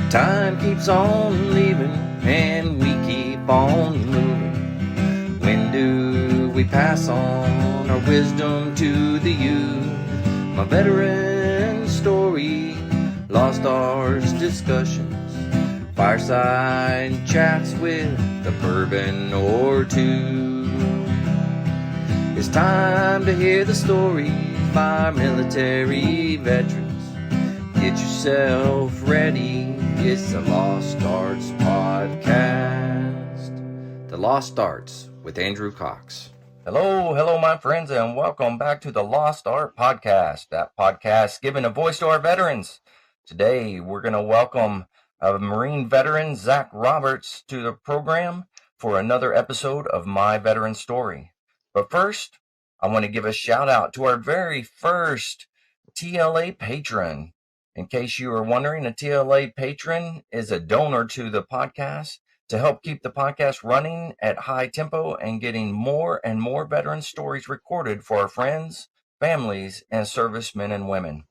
Time keeps on leaving and we keep on moving. When do we pass on our wisdom to the youth? My veteran story, lost arts discussions, fireside chats with a bourbon or two. It's time to hear the stories by military veterans. Get yourself ready. It's the Lost Arts Podcast. The Lost Arts with Andrew Cox. Hello, my friends, and welcome back to the Lost Art Podcast. That podcast giving a voice to our veterans. Today, we're going to welcome a Marine veteran, Zach Roberts, to the program for another episode of My Veteran Story. But first, I want to give a shout out to our very first TLA patron. In case you are wondering, a TLA patron is a donor to the podcast to help keep the podcast running at high tempo and getting more and more veteran stories recorded for our friends, families, and servicemen and women.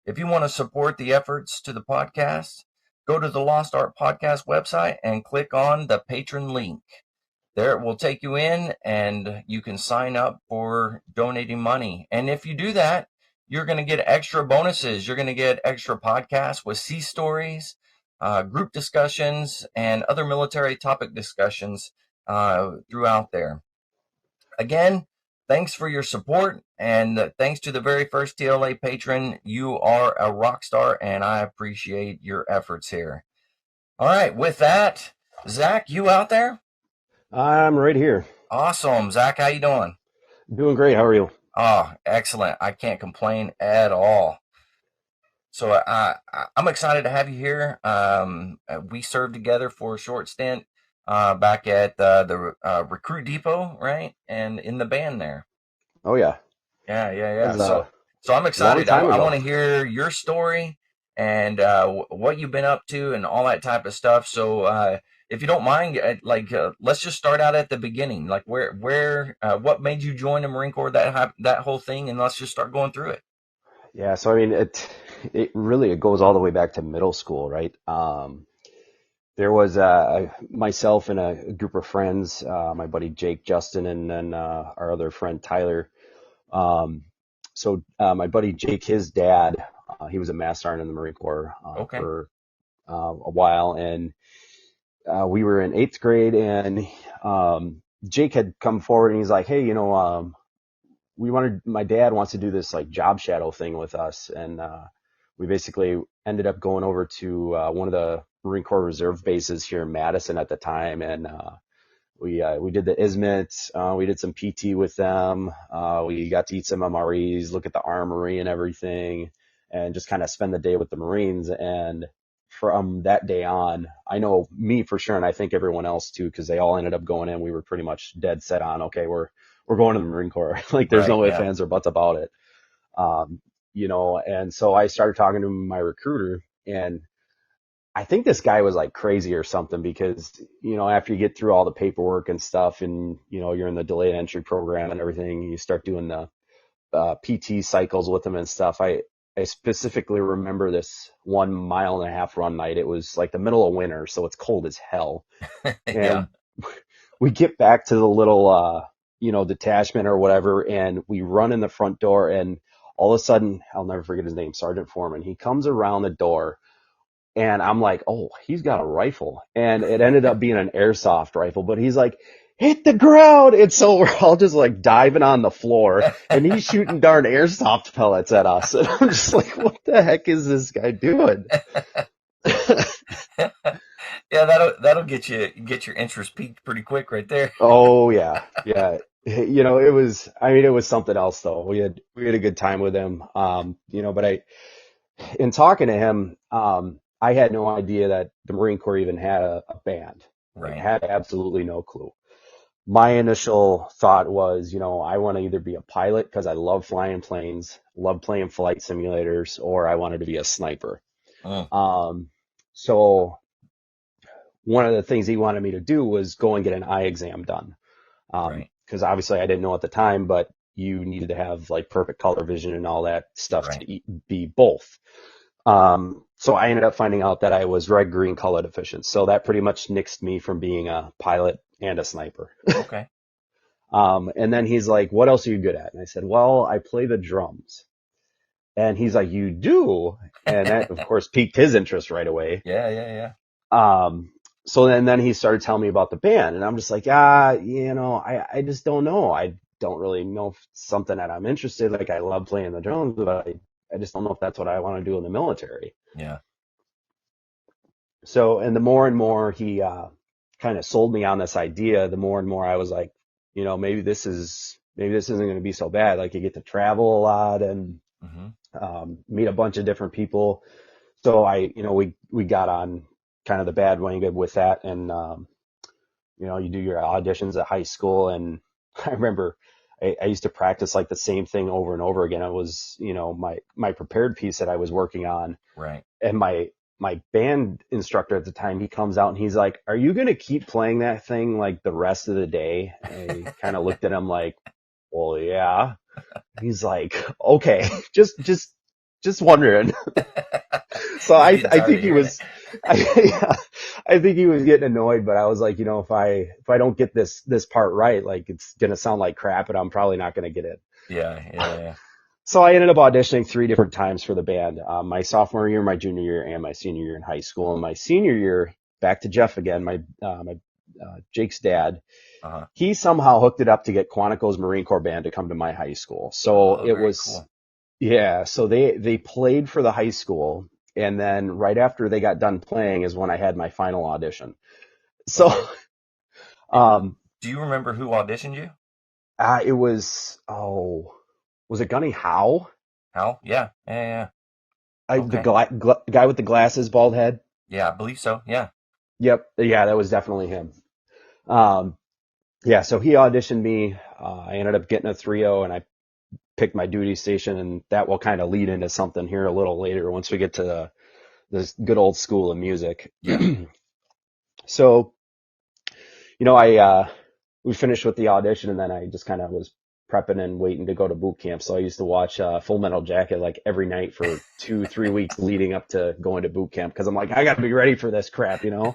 If you want to support the efforts to the podcast, go to the Lost Art Podcast website and click on the patron link. There it will take you in and you can sign up for donating money. And if you do that, you're going to get extra bonuses. You're going to get extra podcasts with sea stories, group discussions, and other military topic discussions throughout there. Again, thanks for your support, and thanks to the very first TLA patron. You are a rock star, and I appreciate your efforts here. All right, with that, Zach, you out there? I'm right here. Awesome. Zach, how you doing? Doing great. How are you? Oh, excellent. I can't complain at all. So I'm excited to have you here. We served together for a short stint back at the Recruit Depot, right? And in the band there. Oh, yeah. Yeah. Was, So I'm excited. I long time ago. want to hear your story and what you've been up to and all that type of stuff. So if you don't mind, let's just start out at the beginning. Like what made you join the Marine Corps, that whole thing, and let's just start going through it. Yeah. So, I mean, it goes all the way back to middle school, right? There was myself and a group of friends, my buddy Jake, Justin, and then our other friend Tyler. So my buddy Jake, his dad, he was a Master Sergeant in the Marine Corps Okay. for a while, and we were in 8th grade, and Jake had come forward and he's like, "Hey, my dad wants to do this like job shadow thing with us," and we basically ended up going over to one of the Marine Corps Reserve bases here in Madison at the time, and we did the ISMIT, we did some PT with them, we got to eat some MREs, look at the armory and everything, and just kind of spend the day with the Marines. And from that day on, I know me for sure, and I think everyone else too, because they all ended up going in. We were pretty much dead set on, okay, we're going to the Marine Corps. Like there's no ifs, ands, or buts about it. And so I started talking to my recruiter, and I think this guy was like crazy or something, because, after you get through all the paperwork and stuff, and, you're in the delayed entry program and everything, you start doing the PT cycles with them and stuff. I specifically remember this 1.5 mile run night. It was like the middle of winter, so it's cold as hell. And we get back to the little, detachment or whatever, and we run in the front door, and all of a sudden, I'll never forget his name, Sergeant Foreman. He comes around the door, and I'm like, oh, he's got a rifle. And it ended up being an airsoft rifle, but he's like, hit the ground. And so we're all just like diving on the floor, and he's shooting darn airsoft pellets at us. And I'm just like, what the heck is this guy doing? Yeah, that'll get your interest peaked pretty quick right there. Oh yeah. It was something else though. We had a good time with him. But in talking to him, I had no idea that the Marine Corps even had a band. Right. I had absolutely no clue. My initial thought was, I want to either be a pilot because I love flying planes, love playing flight simulators, or I wanted to be a sniper. So one of the things he wanted me to do was go and get an eye exam done. Because obviously I didn't know at the time, but you needed to have like perfect color vision and all that stuff to be both. So I ended up finding out that I was red green color deficient. So that pretty much nixed me from being a pilot and a sniper. Okay. And then he's like, "What else are you good at?" And I said, "Well, I play the drums." And he's like, "You do?" And that, of course, piqued his interest right away. Yeah, yeah, yeah. Um, so then he started telling me about the band, and I'm just like, I just don't know. I don't really know if it's something that I'm interested. Like, I love playing the drums, but I just don't know if that's what I want to do in the military. Yeah. So, and the more and more he kind of sold me on this idea, the more and more I was like, maybe this isn't going to be so bad. Like, you get to travel a lot and Hmm. meet a bunch of different people. So we got on kind of the bandwagon with that, and you do your auditions at high school, and I remember I used to practice like the same thing over and over again. It was, my prepared piece that I was working on, Right. and my band instructor at the time, he comes out and he's like, "Are you gonna keep playing that thing like the rest of the day?" And I kind of looked at him like, "Well, yeah." He's like, "Okay, just wondering." So He's I getting I tired think of he hearing it. was yeah, I think he was getting annoyed, but I was like, if I don't get this part right, like it's gonna sound like crap, and I'm probably not gonna get it. Yeah, yeah, yeah. So I ended up auditioning three different times for the band. My sophomore year, my junior year, and my senior year in high school. And my senior year, back to Jeff again, my Jake's dad. Uh-huh. He somehow hooked it up to get Quantico's Marine Corps band to come to my high school. So Oh, it very was, cool. yeah. So they played for the high school, and then right after they got done playing is when I had my final audition. So Okay. It- um, do you remember who auditioned you? it was was it Gunny Howe? Hal? Yeah, yeah, yeah. The Okay. guy with the glasses, bald head. Yeah, I believe so. Yeah. Yep. Yeah, that was definitely him. Um, yeah, so he auditioned me. I ended up getting a 3-0 and I picked my duty station, and that will kind of lead into something here a little later once we get to this good old school of music. Yeah. So, I we finished with the audition, and then I just kind of was prepping and waiting to go to boot camp. So I used to watch Full Metal Jacket like every night for 2, 3 weeks leading up to going to boot camp because I'm like, I got to be ready for this crap. And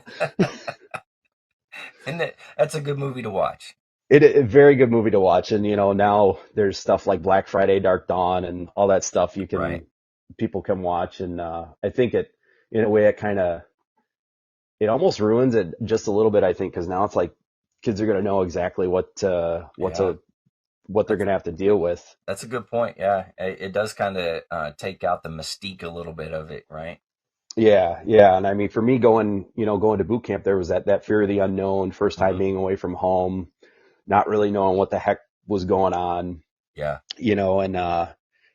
that's a good movie to watch. A very good movie to watch, and now there's stuff like Black Friday, Dark Dawn, and all that stuff Right. people can watch, and I think in a way it almost ruins it just a little bit. I think because now it's like kids are gonna know exactly Yeah. what they're That's gonna have to deal with. that's a good point. Yeah. It does kind of take out the mystique a little bit of it, right? Yeah, yeah, and I mean for me going to boot camp, there was that fear of the unknown, first time Hmm. being away from home, not really knowing what the heck was going on. Yeah.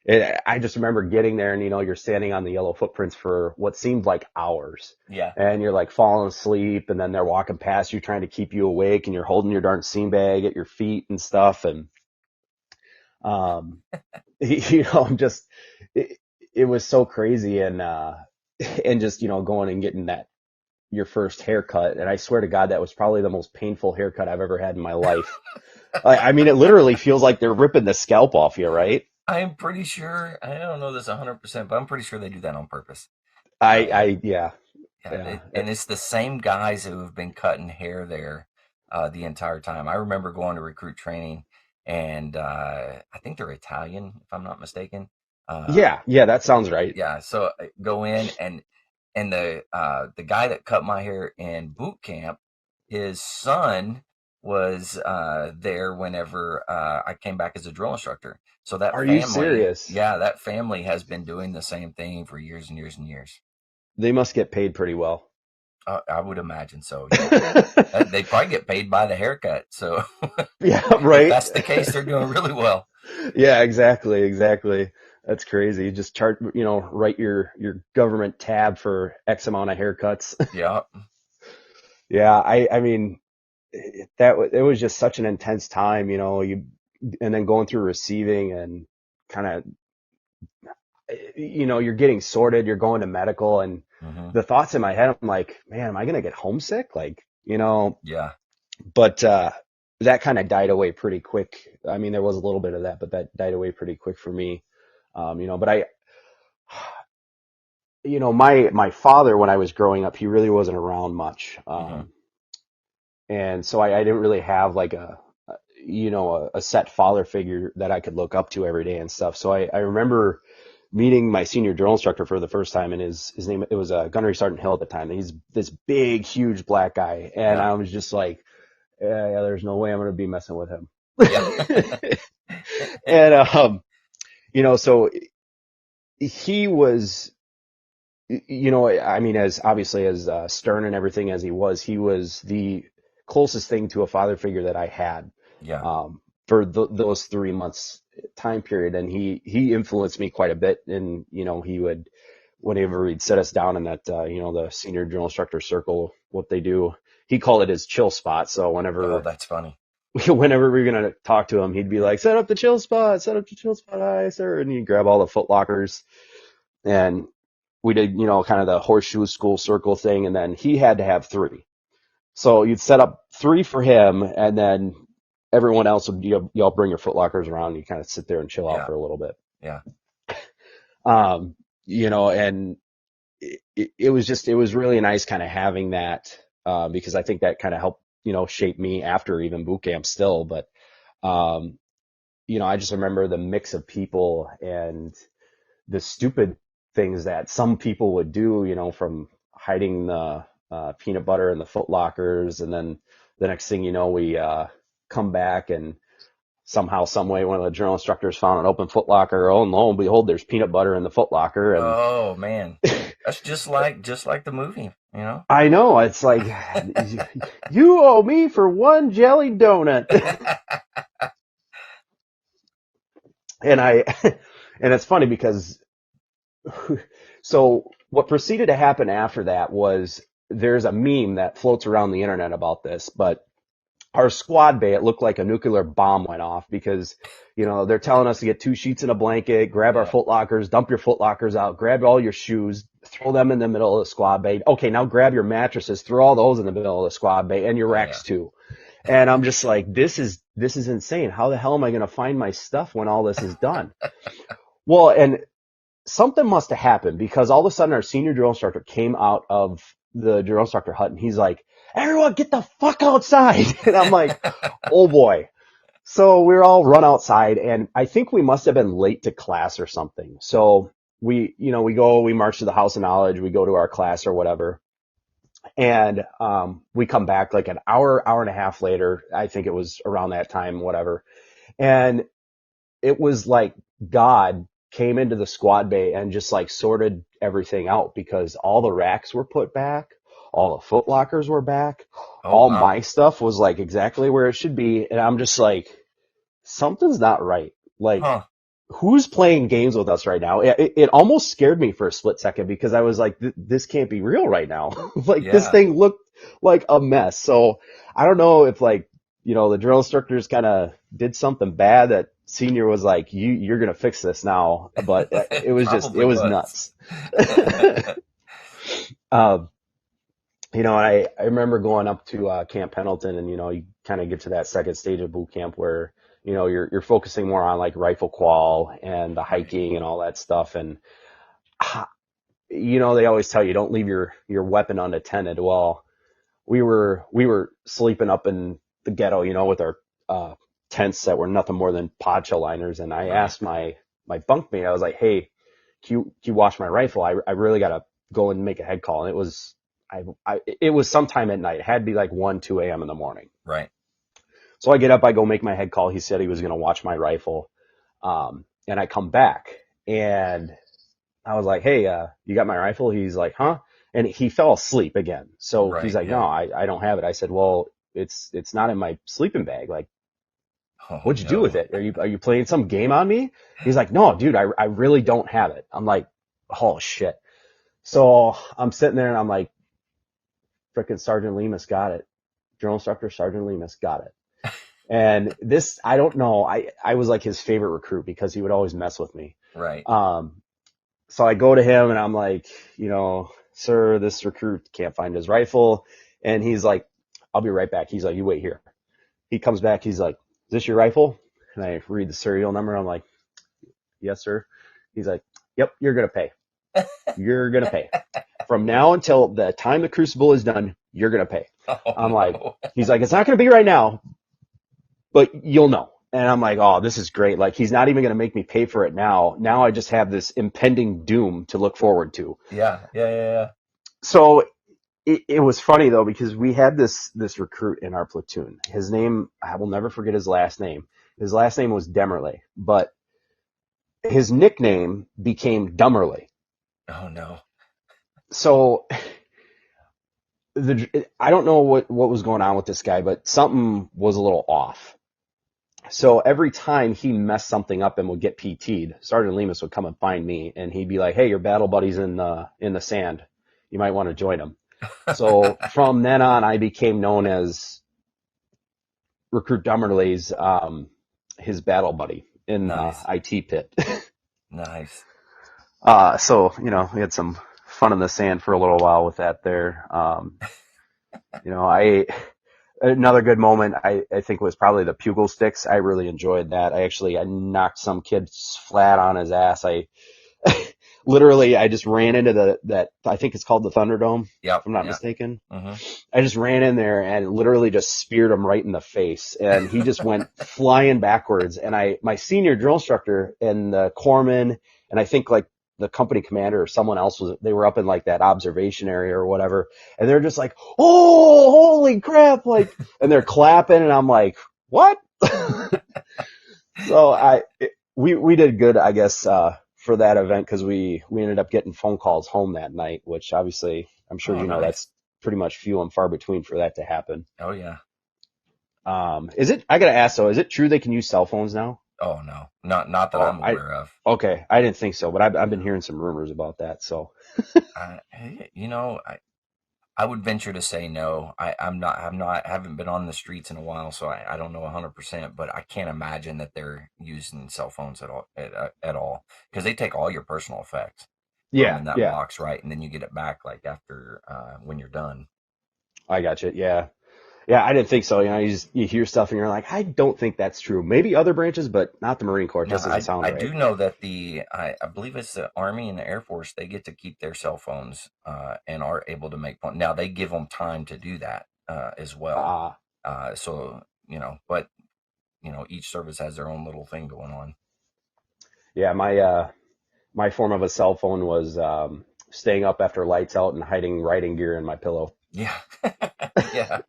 And I just remember getting there, and you're standing on the yellow footprints for what seemed like hours, Yeah. and you're like falling asleep, and then they're walking past you trying to keep you awake, and you're holding your darn seam bag at your feet and stuff, and um I'm just it, it was so crazy, and just going and getting that your first haircut, and I swear to God that was probably the most painful haircut I've ever had in my life. I mean, it literally feels like they're ripping the scalp off you, right? I am pretty sure, I don't know this 100%, but I'm pretty sure they do that on purpose. Yeah, Yeah, yeah, and it's the same guys who have been cutting hair there the entire time. I remember going to recruit training, and I think they're Italian, if I'm not mistaken. yeah, yeah. That sounds right. Yeah, so I go in, and the guy that cut my hair in boot camp, his son was there whenever I came back as a drill instructor. So that Are you family, serious? yeah, that family has been doing the same thing for years and years and years. They must get paid pretty well. I would imagine so. Yeah, they probably get paid by the haircut. So Yeah, if right. that's the case, they're doing really well. Yeah, exactly, exactly. That's crazy. Just write your government tab for X amount of haircuts. Yeah, Yeah, I mean it was just such an intense time, and then going through receiving and kind of you're getting sorted, you're going to medical, and hmm, the thoughts in my head, I'm like, man, am I gonna get homesick? Like, yeah, but that kind of died away pretty quick. I mean, there was a little bit of that, but that died away pretty quick for me. But my father, when I was growing up, he really wasn't around much. Hmm. And so I didn't really have like a set father figure that I could look up to every day and stuff. So I remember meeting my senior drill instructor for the first time, and his name, it was Gunnery Sergeant Hill at the time. And he's this big, huge black guy, and Yeah. I was just like, yeah, there's no way I'm going to be messing with him. Yeah. And so he was, I mean, as obviously as stern and everything as he was the closest thing to a father figure that I had Yeah. for those 3 months time period, and he influenced me quite a bit. And he would, whenever he'd set us down in that the senior drill instructor circle, what they do, he called it his chill spot. So Oh, whenever that's funny. whenever we were gonna talk to him, he'd be like, set up the chill spot, aye, sir," and he'd grab all the foot lockers, and we did, kind of the horseshoe school circle thing, and then he had to have three. So you'd set up three for him, and then everyone else would, y'all bring your foot lockers around, and you kind of sit there and chill out Yeah. for a little bit. Yeah. And it was really nice kind of having that, because I think that kind of helped, shape me after even boot camp still. But, um, I just remember the mix of people and the stupid things that some people would do, from hiding the peanut butter in the foot lockers. And then the next thing you know, we come back, and somehow, some way, one of the drill instructors found an open foot locker. Oh, and lo and behold, there's peanut butter in the foot locker. And Oh man. That's just like the movie. I know, it's like, you owe me for one jelly donut. And and it's funny because, so what proceeded to happen after that was, there's a meme that floats around the internet about this, but our squad bay, it looked like a nuclear bomb went off because, they're telling us to get two sheets and a blanket, grab our Yeah. foot lockers, dump your foot lockers out, grab all your shoes, throw them in the middle of the squad bay. Okay, now grab your mattresses, throw all those in the middle of the squad bay, and your Oh yeah. racks too. And I'm just like, this is insane. How the hell am I going to find my stuff when all this is done? Well, and something must have happened, because all of a sudden our senior drill instructor came out of the drill instructor hut, and he's like, "Everyone get the fuck outside." And I'm like, oh boy. So we're all run outside, and I think we must have been late to class or something. So we march to the house of knowledge, we go to our class or whatever. And we come back like an hour and a half later. I think it was around that time, whatever. And it was like God came into the squad bay and just like sorted everything out, because all the racks were put back, all the foot lockers were back, Oh all wow. my stuff was like exactly where it should be. And I'm just like, something's not right. Like, Huh. who's playing games with us right now? It almost scared me for a split second, because I was like, this can't be real right now. Like, this Yeah. thing looked like a mess. So I don't know if, like, the drill instructors kind of did something bad that senior was like, you're going to fix this now. But it It was it probably was was. nuts. um, I remember going up to Camp Pendleton, and you kind of get to that second stage of boot camp where you're focusing more on like rifle qual and the Right. hiking and all that stuff. And they always tell you, don't leave your weapon unattended. Well, we were sleeping up in the ghetto, with our tents that were nothing more than poncho liners. And I Right. asked my bunkmate, I was like, "Hey, can you watch my rifle? I really gotta go and make a head call." And it was sometime at night. It had to be like 1, 2 a.m. in the morning. Right. So I get up, I go make my head call. He said he was going to watch my rifle. And I come back, and I was like, "Hey, you got my rifle?" He's like, "Huh?" And he fell asleep again. So he's Right. like, "No, Yeah. I don't have it." I said, "Well, it's not in my sleeping bag. Like, Oh what'd you do with no. it? Are you playing some game on me?" He's like, "No, dude, I really don't have it." I'm like, "Oh shit." So I'm sitting there, and I'm like, frickin' Sergeant Lemus got it. Drill instructor Sergeant Lemus got it. And this, I don't know. I was like his favorite recruit, because he would always mess with me. Right. Um, so I go to him, and I'm like, "Sir, this recruit can't find his rifle." And he's like, "I'll be right back." He's like, "You wait here." He comes back. He's like, "Is this your rifle?" And I read the serial number. I'm like, "Yes, sir." He's like, "Yep, you're going to pay." You're going to pay. From now until the time the crucible is done, you're going to pay. Oh I'm like, no. he's like, it's not going to be right now, but you'll know. And I'm like, oh, this is great. Like, he's not even going to make me pay for it now. Now I just have this impending doom to look forward to. Yeah, yeah, yeah, So it was funny though, because we had this recruit in our platoon. His name, I will never forget his last name. His last name was Demerle, but his nickname became Dummerly. yeah. Oh no. So I don't know what was going on with this guy, but something was a little off. So every time he messed something up and would get PT'd, Sergeant Lemus would come and find me, and he'd be like, "Hey, your battle buddy's in the sand. You might want to join him." So from then on, I became known as Recruit Dummerly's his battle buddy in the Nice, IT pit. nice. So we had some fun in the sand for a little while with that there. I Another good moment I think was probably the pugil sticks. I really enjoyed that. I knocked some kid flat on his ass. I literally I just ran into that I think it's called the Thunderdome, if Yep, I'm not yep. mistaken. Hmm. I just ran in there and literally just speared him right in the face, and he just went flying backwards. And my senior drill instructor and the corpsman, and I think like the company commander or someone else they were up in like that observation area or whatever, and they're just like, "Oh, holy crap!" Like, and they're clapping, and I'm like, "What?" So we did good, I guess, for that event, because we ended up getting phone calls home that night, which obviously I'm sure Oh, nice. that's pretty much few and far between for that to happen. Oh yeah. I gotta ask though, is it true they can use cell phones now? Oh no, not that Oh, I'm aware of. okay, I didn't think so, but I've been No. hearing some rumors about that. So I would venture to say no. Haven't been on the streets in a while, so I don't know 100%. But I can't imagine that they're using cell phones at all, because they take all your personal effects, put them yeah, in that yeah, box, right, and then you get it back like after when you're done. I got you. Yeah, yeah, I didn't think so. You hear stuff and you're like, I don't think that's true. Maybe other branches, but not the Marine Corps. It No, just doesn't sound I right. do know that I believe it's the Army and the Air Force. They get to keep their cell phones and are able to make phone. Now they give them time to do that as well. Uh, So but each service has their own little thing going on. yeah, my form of a cell phone was staying up after lights out and hiding writing gear in my pillow. Yeah, yeah.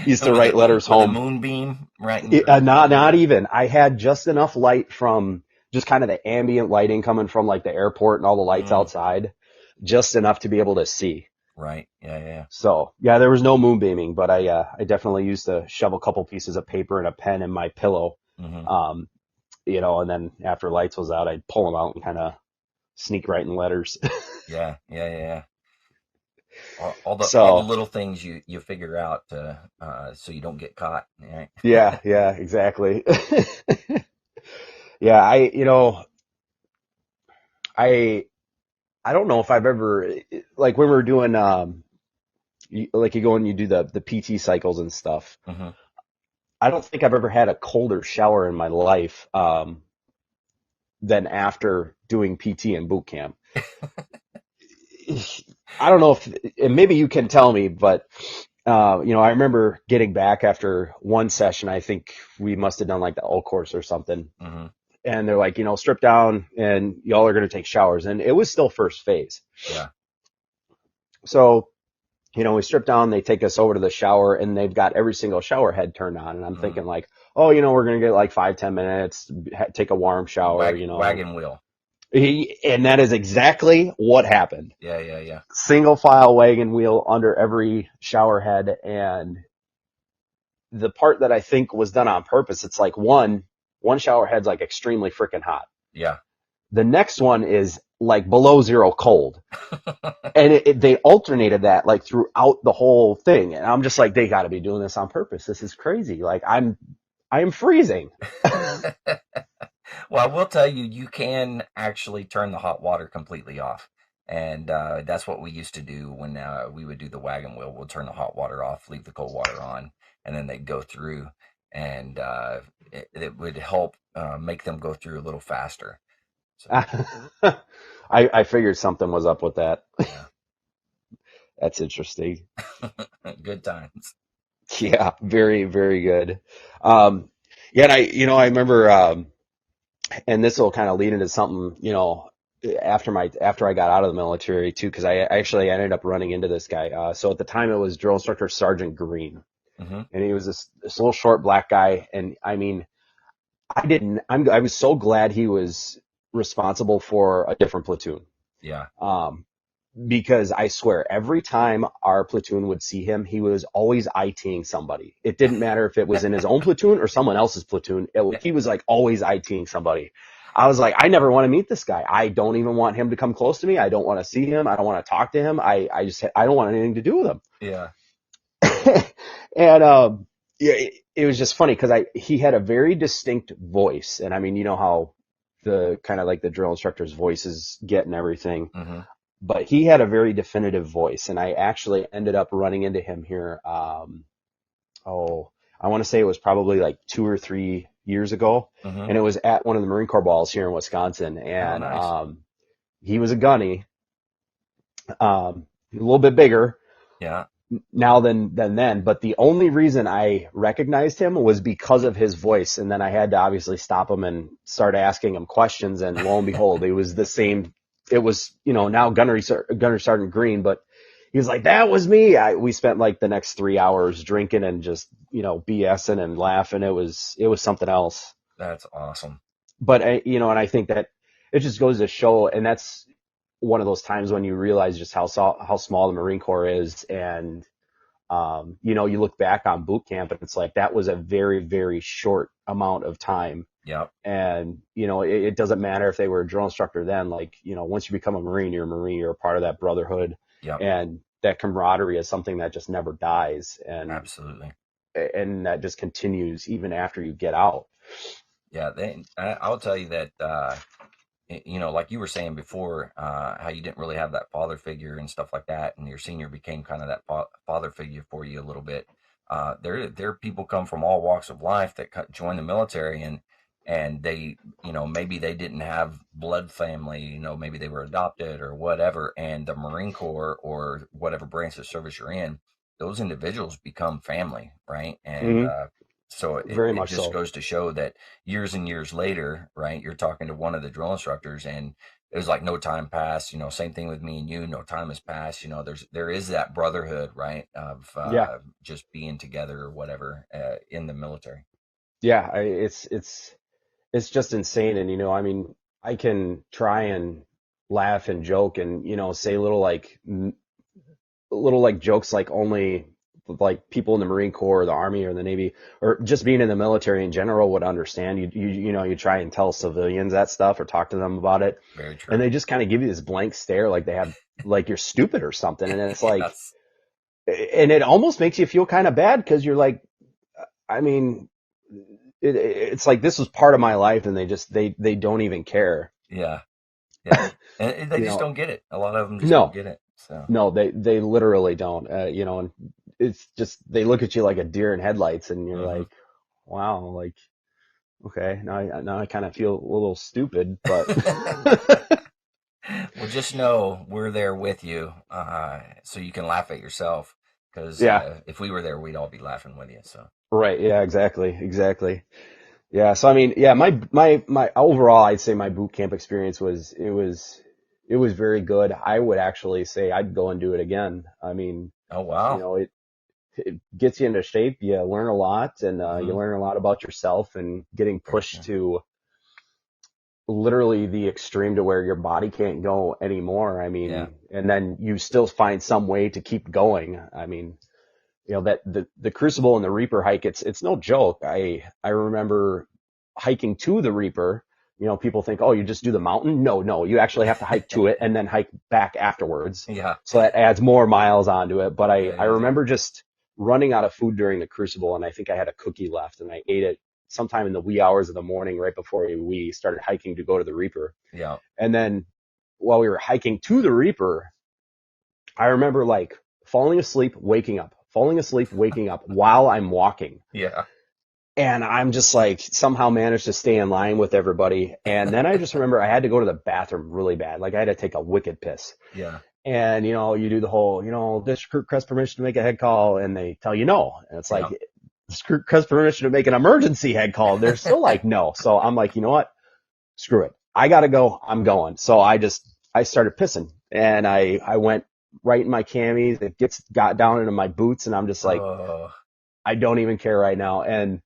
Used to write letters With a home. moonbeam right in your. Not even. I had just enough light from just kind of the ambient lighting coming from like the airport and all the lights Mm, outside, just enough to be able to see. right. Yeah, yeah. So yeah, there was no moonbeaming, but I definitely used to shove a couple pieces of paper and a pen in my pillow. Hmm. Um, and then after lights was out, I'd pull them out and kind of sneak writing letters. Yeah, yeah, yeah, yeah. All the So little things you figure out so you don't get caught. Right. yeah, exactly. Yeah, I I don't know if I've ever, like when we were doing like you go and you do the PT cycles and stuff. Hmm. I don't think I've ever had a colder shower in my life than after doing PT in boot camp. I don't know if, and maybe you can tell me, but I remember getting back after one session. I think we must have done like the L course or something. Hmm. And they're like, strip down and y'all are going to take showers. And it was still first phase. Yeah. So, we strip down, they take us over to the shower, and they've got every single shower head turned on. And I'm Hmm. thinking like, oh, we're going to get like 5-10 minutes, take a warm shower, Wagon wheel. And that is exactly what happened. Yeah, yeah, yeah. Single file wagon wheel under every shower head. And the part that I think was done on purpose, it's like one shower head's like extremely freaking hot. Yeah. The next one is like below zero cold. And they alternated that like throughout the whole thing. And I'm just like, they got to be doing this on purpose. This is crazy. Like I am freezing. Well, I will tell you, you can actually turn the hot water completely off. And that's what we used to do when we would do the wagon wheel. We'll turn the hot water off, leave the cold water on, and then they'd go through, and it would help make them go through a little faster. So I figured something was up with that. yeah, That's interesting. good times. Yeah, very, very good. Um, yeah, and I remember, and this will kind of lead into something, after I got out of the military too, because I actually ended up running into this guy. So at the time it was drill instructor Sergeant Green, Hmm. and he was this little short black guy, and I mean, I was so glad he was responsible for a different platoon. Yeah. Um, because I swear every time our platoon would see him, he was always ITing somebody. It didn't matter if it was in his own platoon or someone else's platoon. He was like always ITing somebody. I was like, I never want to meet this guy. I don't even want him to come close to me. I don't want to see him. I don't want to talk to him. I don't want anything to do with him. Yeah. And yeah, it was just funny because he had a very distinct voice, and I mean, you know how the kind of like the drill instructor's voices get and everything, Hmm. but he had a very definitive voice, and I actually ended up running into him here. Oh, I want to say it was probably like 2 or 3 years ago, Hmm. and it was at one of the Marine Corps balls here in Wisconsin, Oh, and nice. he was a gunny, a little bit bigger Yeah. now than then. But the only reason I recognized him was because of his voice. And then I had to obviously stop him and start asking him questions. And lo and behold, it was the same. It was, now Gunner Sergeant Green, but he was like, that was me. We spent like the next 3 hours drinking and just, BSing and laughing. It was something else. That's awesome. But, and I think that it just goes to show, and that's one of those times when you realize just how small the Marine Corps is. And you look back on boot camp and it's like that was a very, very short amount of time. Yep. And, it doesn't matter if they were a drill instructor then, like, once you become a Marine, you're a Marine, you're a part of that brotherhood. Yep. And that camaraderie is something that just never dies. Absolutely. And that just continues even after you get out. Yeah. I'll tell you that, like you were saying before, how you didn't really have that father figure and stuff like that, and your senior became kind of that father figure for you a little bit. There people come from all walks of life that join the military, and they, maybe they didn't have blood family, maybe they were adopted or whatever, and the Marine Corps or whatever branch of service you're in, those individuals become family, right? And Hmm. so Very it much just so. goes to show that years and years later, right? You're talking to one of the drill instructors, and it was like no time passed. Same thing with me and you. No time has passed. There is that brotherhood, right, of Yeah. just being together or whatever in the military. Yeah. It's just insane. And, I mean, I can try and laugh and joke and, say little like jokes like only like people in the Marine Corps or the Army or the Navy or just being in the military in general would understand. You try and tell civilians that stuff or talk to them about it, Very and true. they just kind of give you this blank stare like they have like you're stupid or something. And it's like, Yes. and it almost makes you feel kind of bad because you're like, I mean, it's like this was part of my life, and they don't even care. Yeah. Yeah. And they You just know, don't get it. A lot of them just don't no, get it. So no, they literally don't. And it's just they look at you like a deer in headlights, and you're hmm. like, wow, like okay, now I kind of feel a little stupid, but Well, just know we're there with you, so you can laugh at yourself. Because yeah, if we were there, we'd all be laughing with you. So right, yeah, exactly. Yeah, so I mean, yeah, my overall, I'd say my boot camp experience it was very good. I would actually say I'd go and do it again. I mean, oh you wow. know, it gets you into shape. You learn a lot, and you Hmm. learn a lot about yourself, and getting Very pushed true. to literally the extreme to where your body can't go anymore. I Yeah. mean, and then you still find some way to keep going. I mean, that the Crucible and the Reaper hike, it's no joke. I remember hiking to the Reaper. People think, oh, you just do the mountain. No, you actually have to hike to it and then hike back afterwards. Yeah. So that adds more miles onto it. But I Yeah. Yeah. Yeah. remember just running out of food during the Crucible, and I think I had a cookie left, and I ate it sometime in the wee hours of the morning, right before we started hiking to go to the Reaper. Yeah. And then while we were hiking to the Reaper, I remember like falling asleep, waking up while I'm walking. Yeah. and I'm just like somehow managed to stay in line with everybody. And then I just remember I had to go to the bathroom really bad. Like I had to take a wicked piss. Yeah. And, you do the whole, district requests permission to make a head call, and they tell you no. And it's like, Yeah. district requests permission to make an emergency head call. They're still like, no. So I'm like, you know what? Screw it. I gotta go. I'm going. So I started pissing, and I went right in my camis. Got down into my boots, and I'm just like, Oh, I don't even care right now. And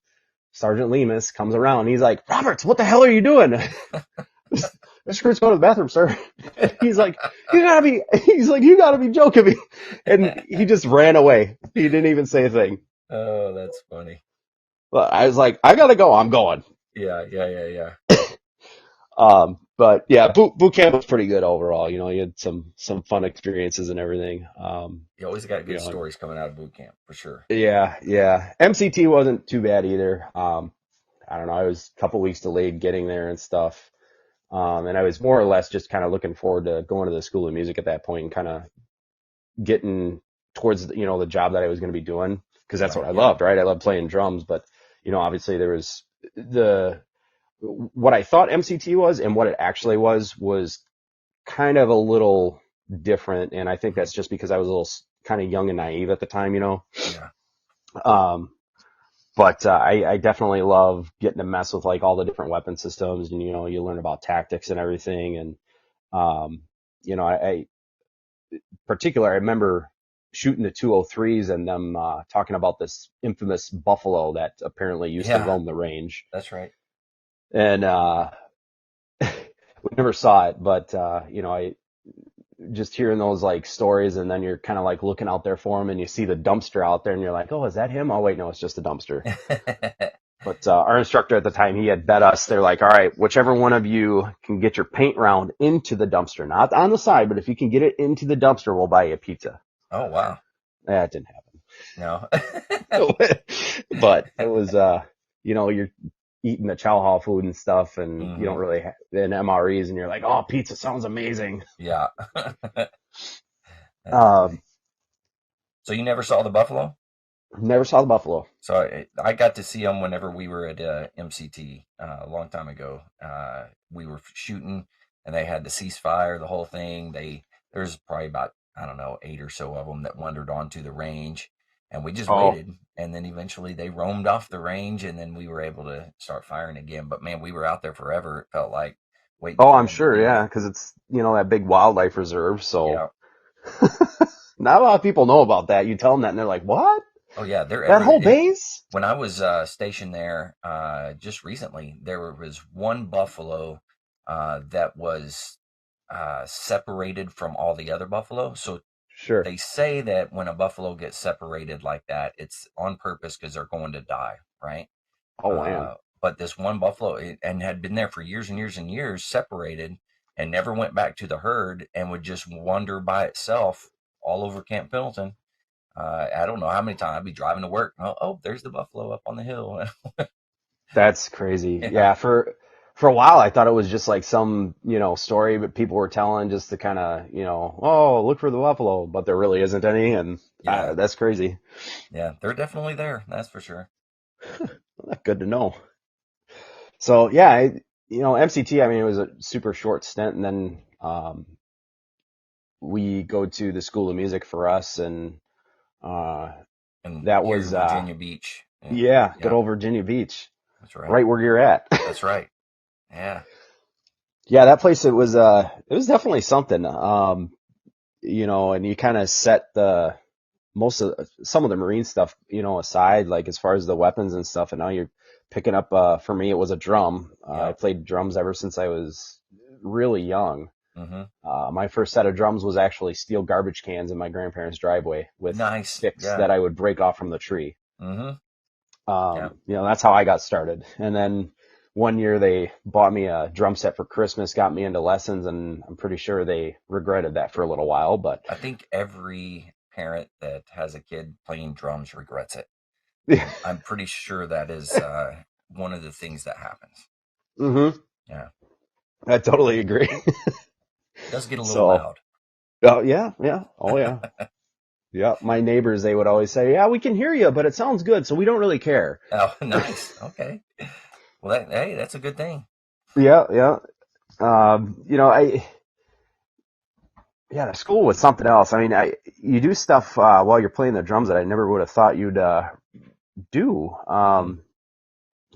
Sergeant Lemus comes around. He's like, Roberts, what the hell are you doing? This recruit's going to the bathroom, sir. And you gotta be joking me. And he just ran away. He didn't even say a thing. oh, that's funny. But I was like, I gotta go. I'm going. Yeah, yeah, yeah, yeah. But yeah, boot camp was pretty good overall. You had some fun experiences and everything. You always got You good know, stories coming out of boot camp for sure. yeah, yeah. MCT wasn't too bad either. I don't know. I was a couple weeks delayed getting there and stuff. And I was more or less just kind of looking forward to going to the School of Music at that point and kind of getting towards, the job that I was going to be doing, because that's Right. what I Yeah. loved, right? I loved playing drums, but, obviously there was what I thought MCT was and what it actually was kind of a little different. And I think that's just because I was a little kind of young and naive at the time. Yeah. Um, But I definitely love getting to mess with like all the different weapon systems, and you learn about tactics and everything. And I particular I remember shooting the 203s and them talking about this infamous buffalo that apparently used to Yeah, roam the range. that's right. And we never saw it, but I just hearing those like stories, and then you're kind of like looking out there for him, and you see the dumpster out there, and you're like, oh, is that him? Oh wait, no, it's just a dumpster. But our instructor at the time, he had bet us. They're like, all right, whichever one of you can get your paint round into the dumpster, not on the side, but if you can get it into the dumpster, we'll buy you a pizza. Oh, wow. That didn't No. happen. But it was, you're eating the chow hall food and stuff, and you don't Hmm. really and MREs, and you're like, oh, pizza sounds amazing. Yeah. That's Um, funny. So you never saw the buffalo? Never saw the buffalo. So I got to see them whenever we were at MCT a long time ago. We were shooting, and they had the ceasefire, the whole thing. There's probably about, I don't know, 8 or so of them that wandered onto the range, and we just Oh, waited. And then eventually they roamed off the range, and then we were able to start firing again. But man, we were out there forever. It felt like waiting oh, for I'm them to sure, leave. yeah, because it's that big wildlife reserve. So Yeah. not a lot of people know about that. You tell them that, and they're like, what? Oh yeah, they're That everywhere. whole base? When I was stationed there just recently, there was one buffalo that was separated from all the other buffalo. So Sure. they say that when a buffalo gets separated like that, it's on purpose because they're going to die, right? Oh man, But this one buffalo, and had been there for years and years and years, separated and never went back to the herd, and would just wander by itself all over Camp Pendleton. I don't know how many times I'd be driving to work. Oh, there's the buffalo up on the hill. that's crazy. Yeah, Yeah, for a while I thought it was just like some story, but people were telling just to kind of oh, look for the buffalo, but there really isn't any, and yeah, that's crazy. yeah. They're definitely there. That's for sure. Good to know. So yeah, MCT. I mean, it was a super short stint, and then we go to the School of Music for us, and uh, And that here in was Virginia Beach. Yeah, yeah, good yeah, old Virginia Beach, that's right. right where you're at. That's right. Yeah, Yeah, that place it was definitely something. And you kind of set the most of some of the Marine stuff, aside, like as far as the weapons and stuff, and now you're picking up for me it was a drum. I yeah. played drums ever since I was really young. Mm-hmm. My first set of drums was actually steel garbage cans in my grandparents' driveway with Nice. sticks Yeah. that I would break off from the tree. Mm-hmm. Yeah. That's how I got started. And then one year they bought me a drum set for Christmas, got me into lessons, and I'm pretty sure they regretted that for a little while, but I think every parent that has a kid playing drums regrets it. I'm pretty sure that is one of the things that happens. hmm Yeah. I totally agree. It does get a little So, loud. oh yeah, yeah, oh yeah. Yeah, my neighbors, they would always say, yeah, we can hear you, but it sounds good, so we don't really care. Oh, nice. Okay. Well, hey, that's a good thing. Yeah, yeah. You know, yeah, the school was something else. I mean, you do stuff while you're playing the drums that I never would have thought you'd do. Hmm.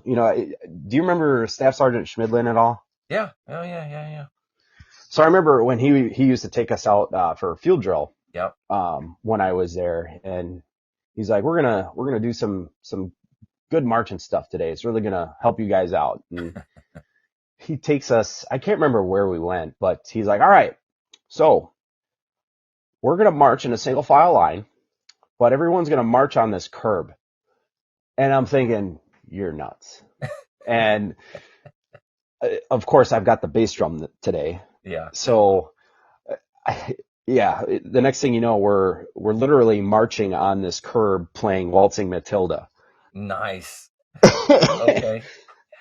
You know, do you remember Staff Sergeant Schmidlin at all? Yeah. Oh, yeah, yeah, yeah. So I remember when he used to take us out for field drill Yep. when I was there, and he's like, we're gonna do some good marching stuff today. It's really gonna help you guys out. And he takes us. I can't remember where we went, but he's like, all right, so we're gonna march in a single file line, but everyone's gonna march on this curb. And I'm thinking, you're nuts. And of course, I've got the bass drum today, Yeah. so yeah, the next thing you know, we're literally marching on this curb playing Waltzing Matilda. Nice. And Okay.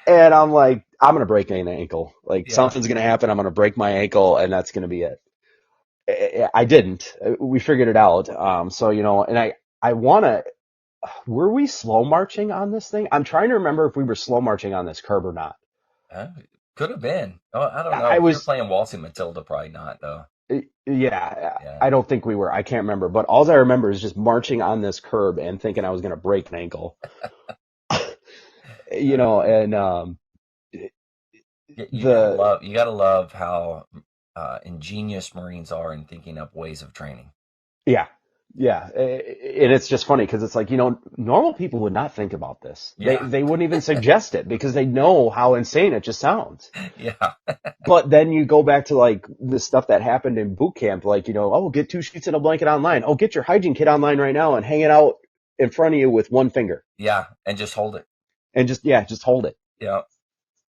I'm like, I'm gonna break an ankle. Like Yeah. something's gonna happen. I'm gonna break my ankle, and that's gonna be it. I didn't. We figured it out. So you know, and I wanna. Were we slow marching on this thing? I'm trying to remember if we were slow marching on this curb or not. Uh, Could have been. Oh, I don't know. I If you're was. playing Waltzing Matilda, probably not, though. Yeah, Yeah. I don't think we were. I can't remember. But all I remember is just marching on this curb and thinking I was gonna break an ankle. You know, Uh, and the you gotta love how ingenious Marines are in thinking up ways of training. yeah, yeah, and it's just funny because it's like, you know, normal people would not think about this. They Yeah. they wouldn't even suggest it because they know how insane it just sounds. Yeah. But then you go back to like the stuff that happened in boot camp, like, you know, oh, get 2 sheets and a blanket online. Oh, get your hygiene kit online right now and hang it out in front of you with one finger Yeah. And just hold it. and just, yeah, just hold it. Yeah.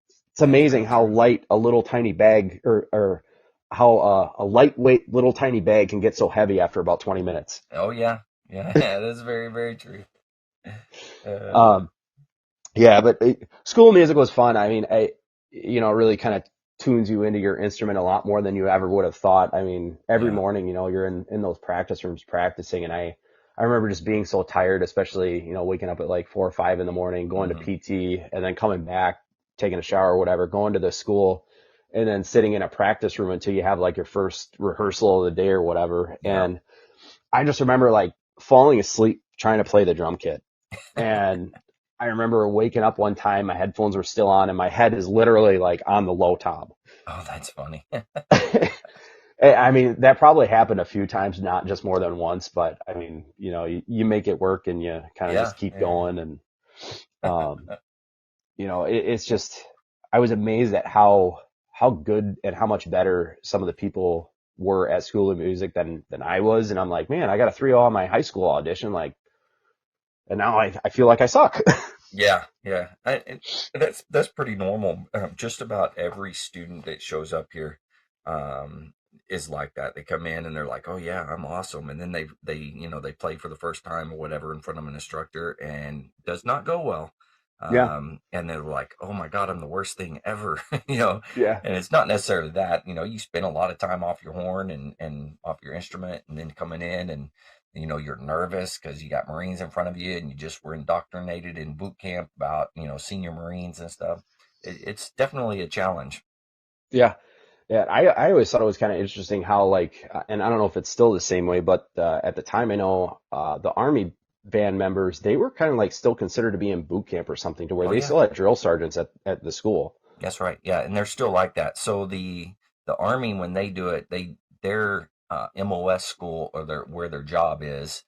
It's That's amazing very how true. light a little tiny bag or how a lightweight little tiny bag can get so heavy after about 20 minutes. Oh, yeah. Yeah. That's very, very true. Uh, Um, yeah, but school music was fun. I mean, you know, it really kind of tunes you into your instrument a lot more than you ever would have thought. I mean, every yeah. morning, you know, you're in those practice rooms practicing, and I remember just being so tired, especially, you know, waking up at like 4 or 5 in the morning, going to Hmm. PT, and then coming back, taking a shower or whatever, going to the school, and then sitting in a practice room until you have like your first rehearsal of the day or whatever. Yeah. And I just remember like falling asleep trying to play the drum kit. And I remember waking up one time, my headphones were still on, and my head is literally like on the low top. Oh, that's funny. I mean, that probably happened a few times, not just more than once, but I mean, you know, you make it work and you kind of Yeah. just keep Yeah. going. And, um, you know, it's just, I was amazed at how good and how much better some of the people were at School of Music than I was. And I'm like, man, I got a 3.0 on my high school audition. Like, and now I feel like I suck. Yeah, yeah, that's pretty normal. Just about every student that shows up here um, is like that. They come in and they're like, "Oh yeah, I'm awesome," and then they play for the first time or whatever in front of an instructor and does not go well. Yeah. And they're like, "Oh my God, I'm the worst thing ever," you know. Yeah. And it's not necessarily that. You spend a lot of time off your horn and off your instrument, and then coming in and you're nervous because you got Marines in front of you and you just were indoctrinated in boot camp about, senior Marines and stuff. It's definitely a challenge. Yeah. Yeah, I always thought it was kind of interesting how like, and I don't know if it's still the same way, but at the time I know the Army band members, they were kind of like still considered to be in boot camp or something to where Oh they yeah, still had drill sergeants at the school. that's right. Yeah, and they're still like that. So the Army, when they do it, their MOS school or where their job is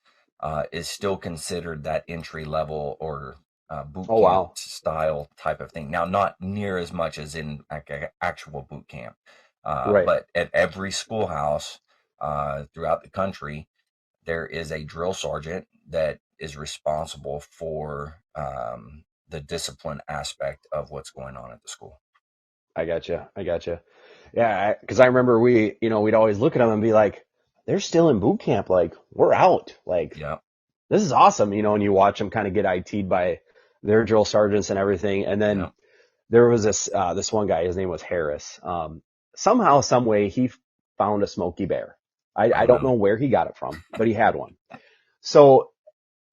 still considered that entry level or boot Oh camp wow. style type of thing. Now, not near as much as in like actual boot camp, Right. but at every schoolhouse throughout the country, there is a drill sergeant that is responsible for the discipline aspect of what's going on at the school. I gotcha. I gotcha. Yeah, because I remember you know, we'd always look at them and be like, they're still in boot camp. Like, we're out. Like, Yeah, this is awesome, you know, and you watch them kind of get IT'd by their drill sergeants and everything. And then yeah. there was this one guy, his name was Harris. Somehow, some way, he found a Smokey Bear. I Oh don't no. know where he got it from, but he had one. So,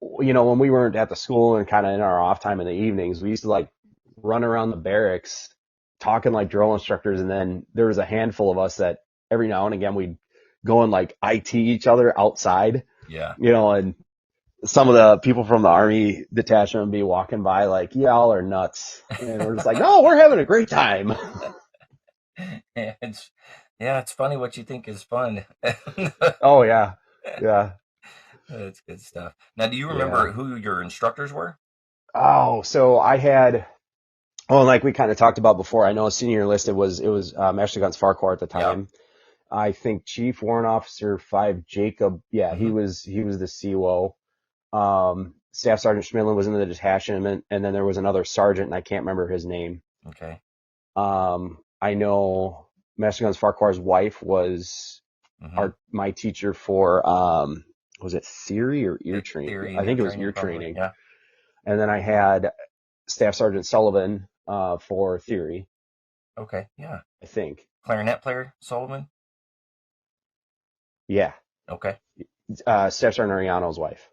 when we weren't at the school and kind of in our off time in the evenings, we used to like run around the barracks talking like drill instructors. And then there was a handful of us that every now and again we'd go and like IT each other outside, Yeah. and some of the people from the Army detachment would be walking by like, y'all are nuts. And we're just like, no, we're having a great time. Yeah, it's funny what you think is fun. Oh, yeah. Yeah. That's good stuff. Now, do you remember Yeah. who your instructors were? Oh, so I had, and like we kind of talked about before, I know senior enlisted it was Master Guns Farquhar at the Yeah. time. I think Chief Warrant Officer 5 Jacob, yeah, he Hmm. was the CWO. Staff Sergeant Schmidlin was in the detachment, and then there was another sergeant, and I can't remember his name. Okay. I know Master Guns Farquhar's wife was Hmm. my teacher for was it theory or ear training? Theory I and ear think it was training, ear probably. training. Yeah. And then I had Staff Sergeant Sullivan for theory, Okay. Yeah. I think. Clarinet player, Sullivan. Yeah, Okay. Staff Sergeant Ariano's wife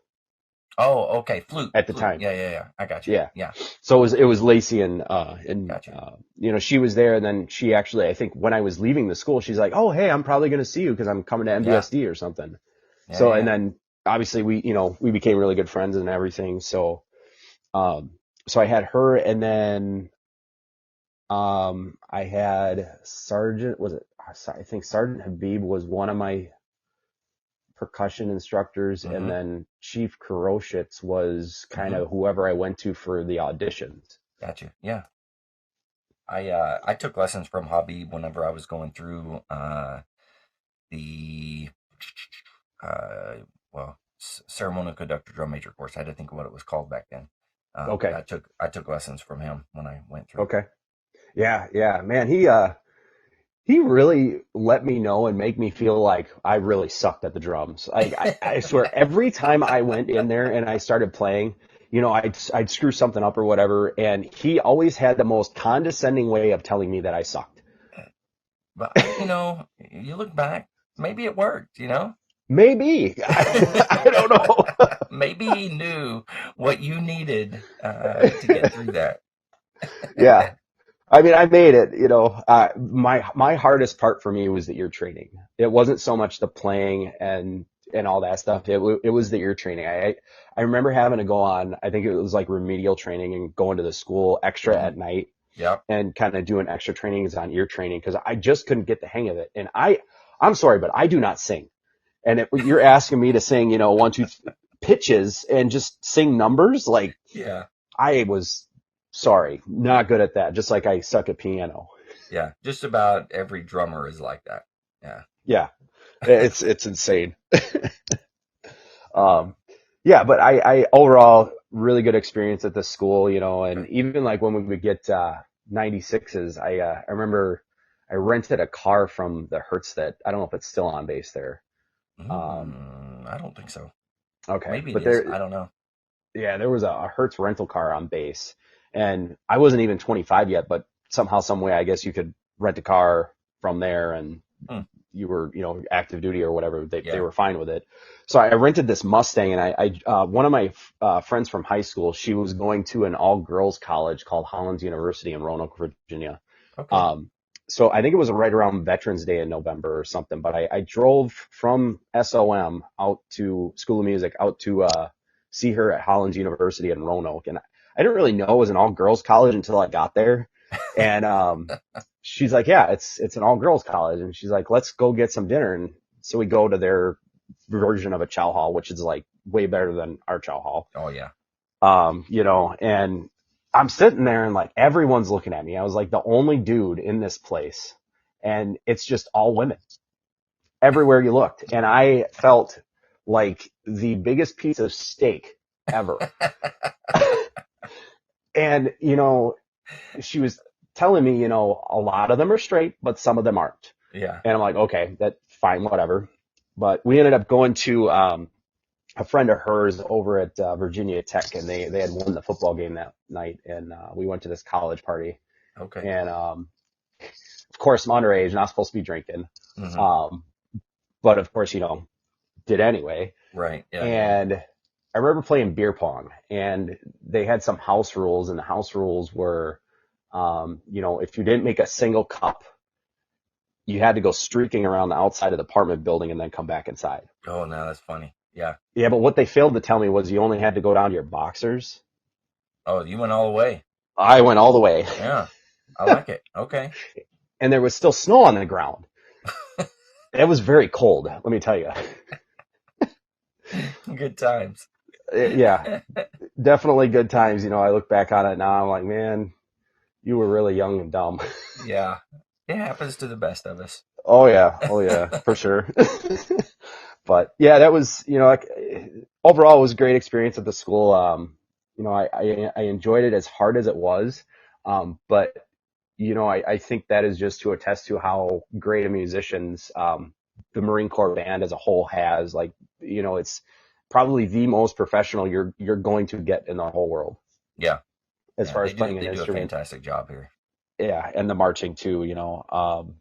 Oh, okay. Flute. at the Flute. time. Yeah, yeah, yeah. I got you. Yeah. Yeah. So it was Lacey and Got you. she was there, and then she actually, I think when I was leaving the school, she's like, "Oh, hey, I'm probably going to see you because I'm coming to Yeah. MBSD or something." Yeah, So, and yeah. then obviously we became really good friends and everything. So, um, so I had her, and then I had Sergeant, was it? I think Sergeant Habib was one of my percussion instructors, and Hmm. then Chief Kuroshitz was kind Hmm. of whoever I went to for the auditions. Got you. Yeah. I took lessons from Habib whenever I was going through the uh well ceremonial conductor drum major course. I had to think of what it was called back then. But Okay. I took lessons from him when I went through. Okay. Yeah, yeah, man, he really let me know and make me feel like I really sucked at the drums. I swear every time I went in there and I started playing, I'd screw something up or whatever, and he always had the most condescending way of telling me that I sucked. But you look back, maybe it worked. Maybe. I don't know. Maybe he knew what you needed to get through that. Yeah. I mean, I made it. My hardest part for me was the ear training. It wasn't so much the playing and all that stuff. It was the ear training. I remember having to go on, I think it was like remedial training and going to the school extra Hmm. at night Yep. and kind of doing extra trainings on ear training because I just couldn't get the hang of it. And I'm sorry, but I do not sing. And you're asking me to sing, one, two pitches and just sing numbers, like Yeah. I was sorry, not good at that. Just like I suck at piano. Yeah. Just about every drummer is like that. Yeah. Yeah, it's insane. Um, yeah, but I overall really good experience at the school, and Good. even like when we would get 96s, I remember I rented a car from the Hertz that I don't know if it's still on base there. Um, I don't think so. okay, Maybe it but is. I don't know. there was a Hertz rental car on base, and I wasn't even 25 yet, but somehow, some way, I guess you could rent a car from there, and Hmm. you were, active duty or whatever. They Yeah. were fine with it. So I rented this Mustang, and one of my friends from high school, she was going to an all girls college called Hollins University in Roanoke, Virginia. Okay. Um, so I think it was right around Veterans Day in November or something, but I drove from SOM out to School of Music, out to, see her at Hollins University in Roanoke. And I didn't really know it was an all girls college until I got there. And, she's like, yeah, it's an all girls college. And she's like, let's go get some dinner. And so we go to their version of a chow hall, which is like way better than our chow hall. Oh yeah. And I'm sitting there and like everyone's looking at me. I was like the only dude in this place, and it's just all women everywhere you looked. And I felt like the biggest piece of steak ever. And, she was telling me, a lot of them are straight, but some of them aren't. Yeah. And I'm like, okay, that's fine, whatever. But we ended up going to a friend of hers over at Virginia Tech, and they had won the football game that night, and we went to this college party, Okay. and of course I'm underage, not supposed to be drinking, Hmm. um, but of course did anyway, Right. Yeah. Yeah. and I remember playing beer pong, and they had some house rules, and the house rules were, if you didn't make a single cup, you had to go streaking around the outside of the apartment building and then come back inside. Oh, no, that's funny. Yeah. Yeah, but what they failed to tell me was you only had to go down to your boxers. Oh, you went all the way. I went all the way, Yeah. I like it. Okay. and there was still snow on the ground. It was very cold, let me tell you. Good times. Yeah, definitely good times. I look back on it now, I'm like, man, you were really young and dumb. Yeah. It happens to the best of us. Oh yeah, for sure. But yeah, that was, like, overall it was a great experience at the school. I enjoyed it as hard as it was. But I think that is just to attest to how great a musicians, the Marine Corps band as a whole has. Like, it's probably the most professional you're going to get in the whole world Yeah. as Yeah. far They as do playing an they do a instrument. fantastic job here. Yeah, and the marching too, and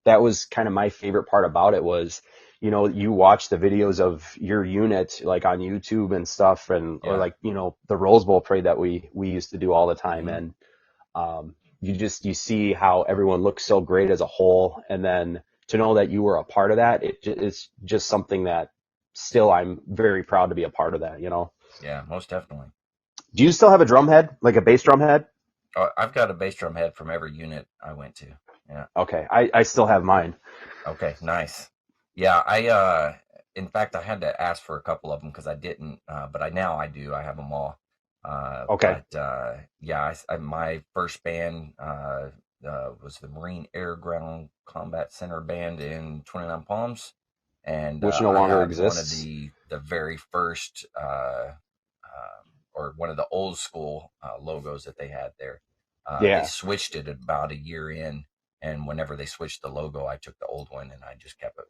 that was kind of my favorite part about it was, you watch the videos of your unit like on YouTube and stuff, and or Yeah. like, the Rose Bowl parade that we used to do all the time. Hmm. And you see how everyone looks so great as a whole, and then to know that you were a part of that, it's just something that still I'm very proud to be a part of that. Yeah, most definitely. Do you still have a drum head, like a bass drum head? Oh, I've got a bass drum head from every unit I went to. Yeah. Okay, I still have mine. Okay, nice. Yeah, in fact, I had to ask for a couple of them because I didn't, but I do. I have them all. Okay, Yeah, my first band was the Marine Air Ground Combat Center Band in 29 Palms, and which no I longer had one of exists. the very first, or one of the old school logos that they had there. They Yeah, switched it about a year in, and whenever they switched the logo, I took the old one and I just kept it.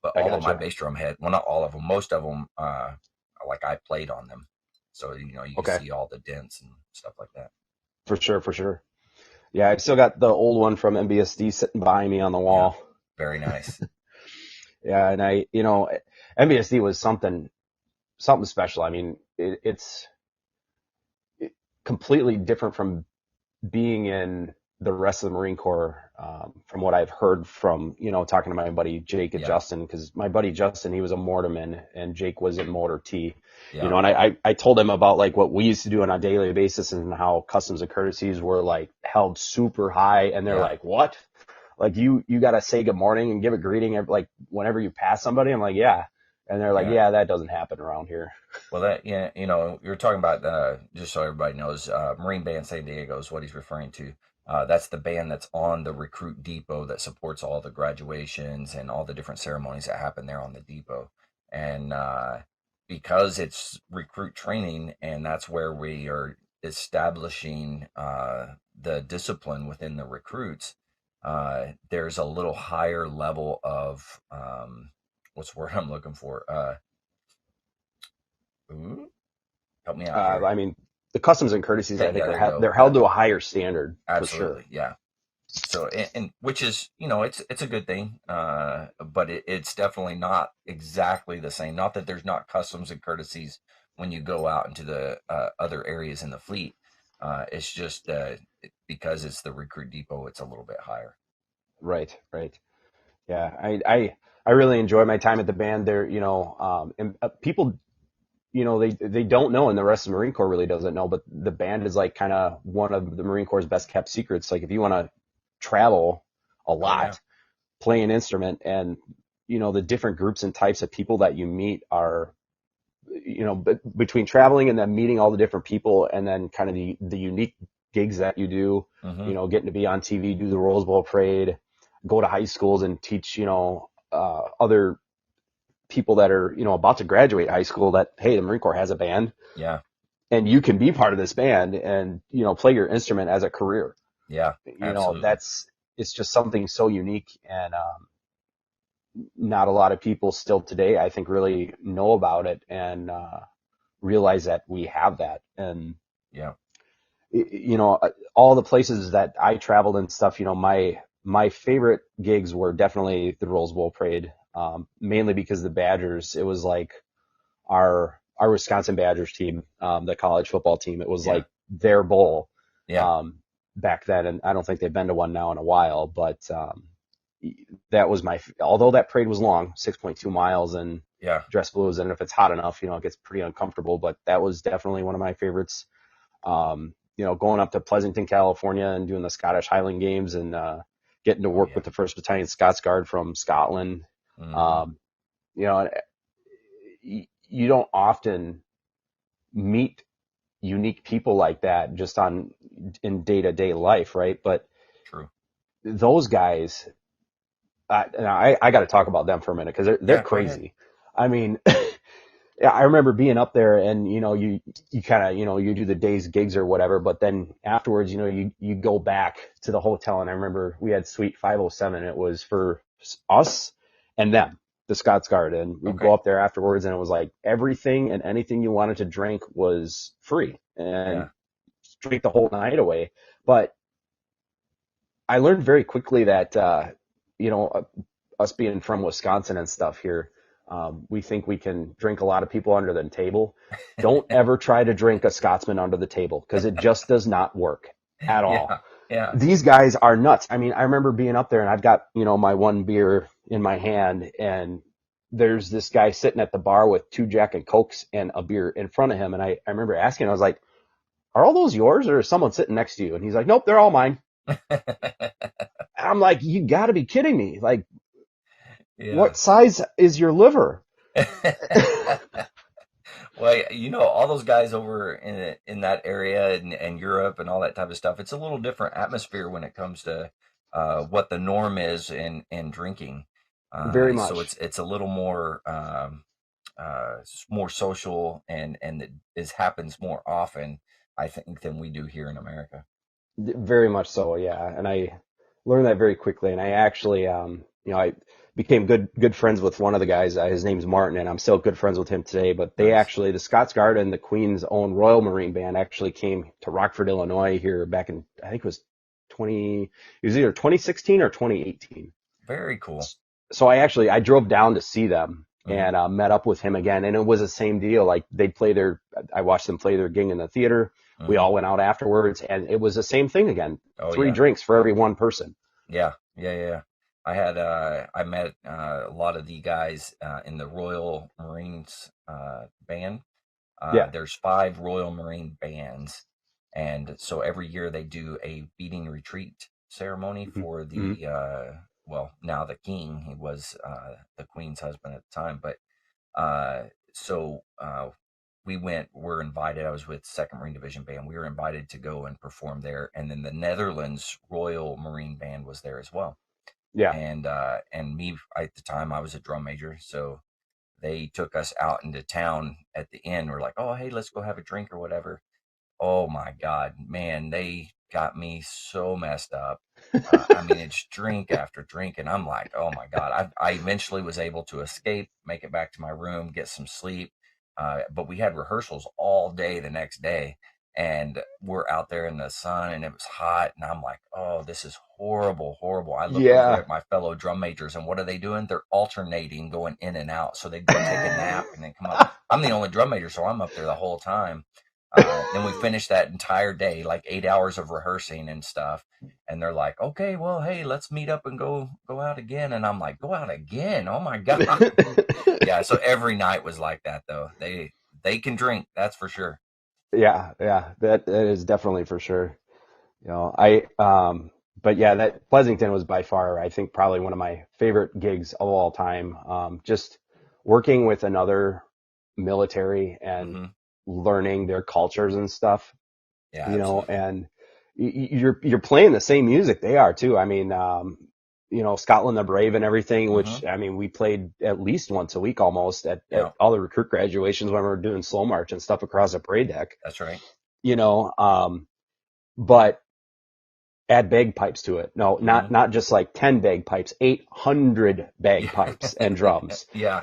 But I all of my gotcha. bass drum head, well, not all of them, most of them, like I played on them, so you can Okay, see all the dents and stuff like that. for sure, for sure. Yeah, I've still got the old one from MBSD sitting behind me on the Yeah, wall. very nice. Yeah, and MBSD was something special. I mean, it's completely different from being in the rest of the Marine Corps, from what I've heard from, talking to my buddy Jake and Yeah, Justin, because my buddy Justin, he was a mortarman and Jake was in Motor T, yeah, and I told him about like what we used to do on a daily basis and how customs and courtesies were like held super high. And they're yeah, like, what? Like you got to say good morning and give a greeting like whenever you pass somebody. I'm like, yeah. And they're like, yeah. yeah, that doesn't happen around here. Well, yeah, you're talking about, just so everybody knows, Marine Band San Diego is what he's referring to. That's the band that's on the recruit depot that supports all the graduations and all the different ceremonies that happen there on the depot. And because it's recruit training, and that's where we are establishing the discipline within the recruits, there's a little higher level of, what's the word I'm looking for? Ooh, help me out here. I mean, the customs and courtesies, I think Yeah, there you go. they're held to a higher standard for sure. Absolutely, yeah. So, and which is, it's a good thing, but it's definitely not exactly the same. Not that there's not customs and courtesies when you go out into the other areas in the fleet. It's just because it's the recruit depot, it's a little bit higher. Right, right. Yeah, I really enjoy my time at the band there. And people, they don't know, and the rest of the Marine Corps really doesn't know, but the band is like kind of one of the Marine Corps' best kept secrets. Like if you want to travel a Oh yeah, lot, play an instrument, and the different groups and types of people that you meet are, between traveling and then meeting all the different people, and then kind of the unique gigs that you do, hmm, getting to be on TV, do the Rose Bowl parade, go to high schools and teach, other people that are, about to graduate high school that, hey, the Marine Corps has a band yeah, and you can be part of this band and, play your instrument as a career. yeah, absolutely, It's just something so unique. And, not a lot of people still today, I think, really know about it and, realize that we have that. And, yeah, all the places that I traveled and stuff, my favorite gigs were definitely the Rose Bowl parade. Mainly because the Badgers, it was like our Wisconsin Badgers team, the college football team. It was Yeah. like their bowl Yeah. um, back then, and I don't think they've been to one now in a while. But that was although that parade was long, 6.2 miles, and Yeah. dress blues, and if it's hot enough, it gets pretty uncomfortable. But that was definitely one of my favorites. Going up to Pleasanton, California, and doing the Scottish Highland Games, and getting to Oh work yeah. with the First Battalion Scots Guard from Scotland. Hmm. Um, you know, you don't often meet unique people like that just in day-to-day life, right? But True. those guys, I got to talk about them for a minute because they're Yeah. Go ahead. crazy. I mean, yeah, I remember being up there, and you kind of you do the day's gigs or whatever, but then afterwards you go back to the hotel, and I remember we had Suite 507. It was for us and them, the Scots Guard, and we'd go Okay. up there afterwards, and it was like everything and anything you wanted to drink was free, and Yeah. drink the whole night away. But I learned very quickly that you know us being from Wisconsin and stuff here, we think we can drink a lot of people under the table. Don't ever try to drink a Scotsman under the table because it just does not work at all. Yeah. Yeah. These guys are nuts. I mean, I remember being up there and I've got, my one beer in my hand, and there's this guy sitting at the bar with two Jack and Cokes and a beer in front of him. And I remember asking, I was like, are all those yours, or is someone sitting next to you? And he's like, nope, they're all mine. And I'm like, you got to be kidding me. Like, Yeah. what size is your liver? Well, all those guys over in that area and Europe and all that type of stuff, it's a little different atmosphere when it comes to what the norm is in drinking. Very So much. it's a little more more social and it happens more often, I think, than we do here in America. Very much so, yeah. And I learned that very quickly. And I actually, I became good friends with one of the guys. His name's Martin, and I'm still good friends with him today. But Nice. the Scots Guard and the Queen's own Royal Marine Band actually came to Rockford, Illinois here back in, I think it was 20, it was either 2016 or 2018. Very cool. So I drove down to see them Hmm. and met up with him again, and it was the same deal. Like I watched them play their gig in the theater. We Hmm. all went out afterwards, and it was the same thing again. Oh Three yeah. drinks for every one person. Yeah, yeah, yeah. Yeah. I met a lot of the guys in the Royal Marines band. Yeah. There's 5 Royal Marine bands, and so every year they do a beating retreat ceremony Hmm. for Hmm. the well, now the king. He was the queen's husband at the time, but so we're invited. I was with Second Marine Division Band. We were invited to go and perform there, and then the Netherlands Royal Marine Band was there as well. Yeah. And me at the time I was a drum major, so they took us out into town at the end. We're like, oh hey, let's go have a drink or whatever. Oh my God, man, they got me so messed up. I mean, it's drink after drink, and I'm like, oh my God. I eventually was able to escape, make it back to my room, get some sleep. But we had rehearsals all day the next day, and we're out there in the sun, and it was hot, and I'm like, oh, this is horrible, horrible. I look over there Yeah. at my fellow drum majors, and what are they doing? They're alternating, going in and out. So they go take a nap and then come up. I'm the only drum major, so I'm up there the whole time. Then we finished that entire day, like 8 hours of rehearsing and stuff. And they're like, okay, well, hey, let's meet up and go out again. And I'm like, go out again? Oh my God. Yeah. So every night was like that, though. They can drink, that's for sure. Yeah, yeah, that is definitely for sure. But yeah, that Pleasanton was by far, I think, probably one of my favorite gigs of all time. Just working with another military and Hmm. learning their cultures and stuff, Yeah, absolutely. and you're playing the same music they are too. I mean, Scotland the Brave and everything, Hmm. which I mean, we played at least once a week almost at Yeah, all the recruit graduations when we were doing slow march and stuff across the parade deck, that's right. you know, um, but add bagpipes to it. No, Hmm. not just like 10 bagpipes, 800 Yeah. bagpipes and drums. Yeah.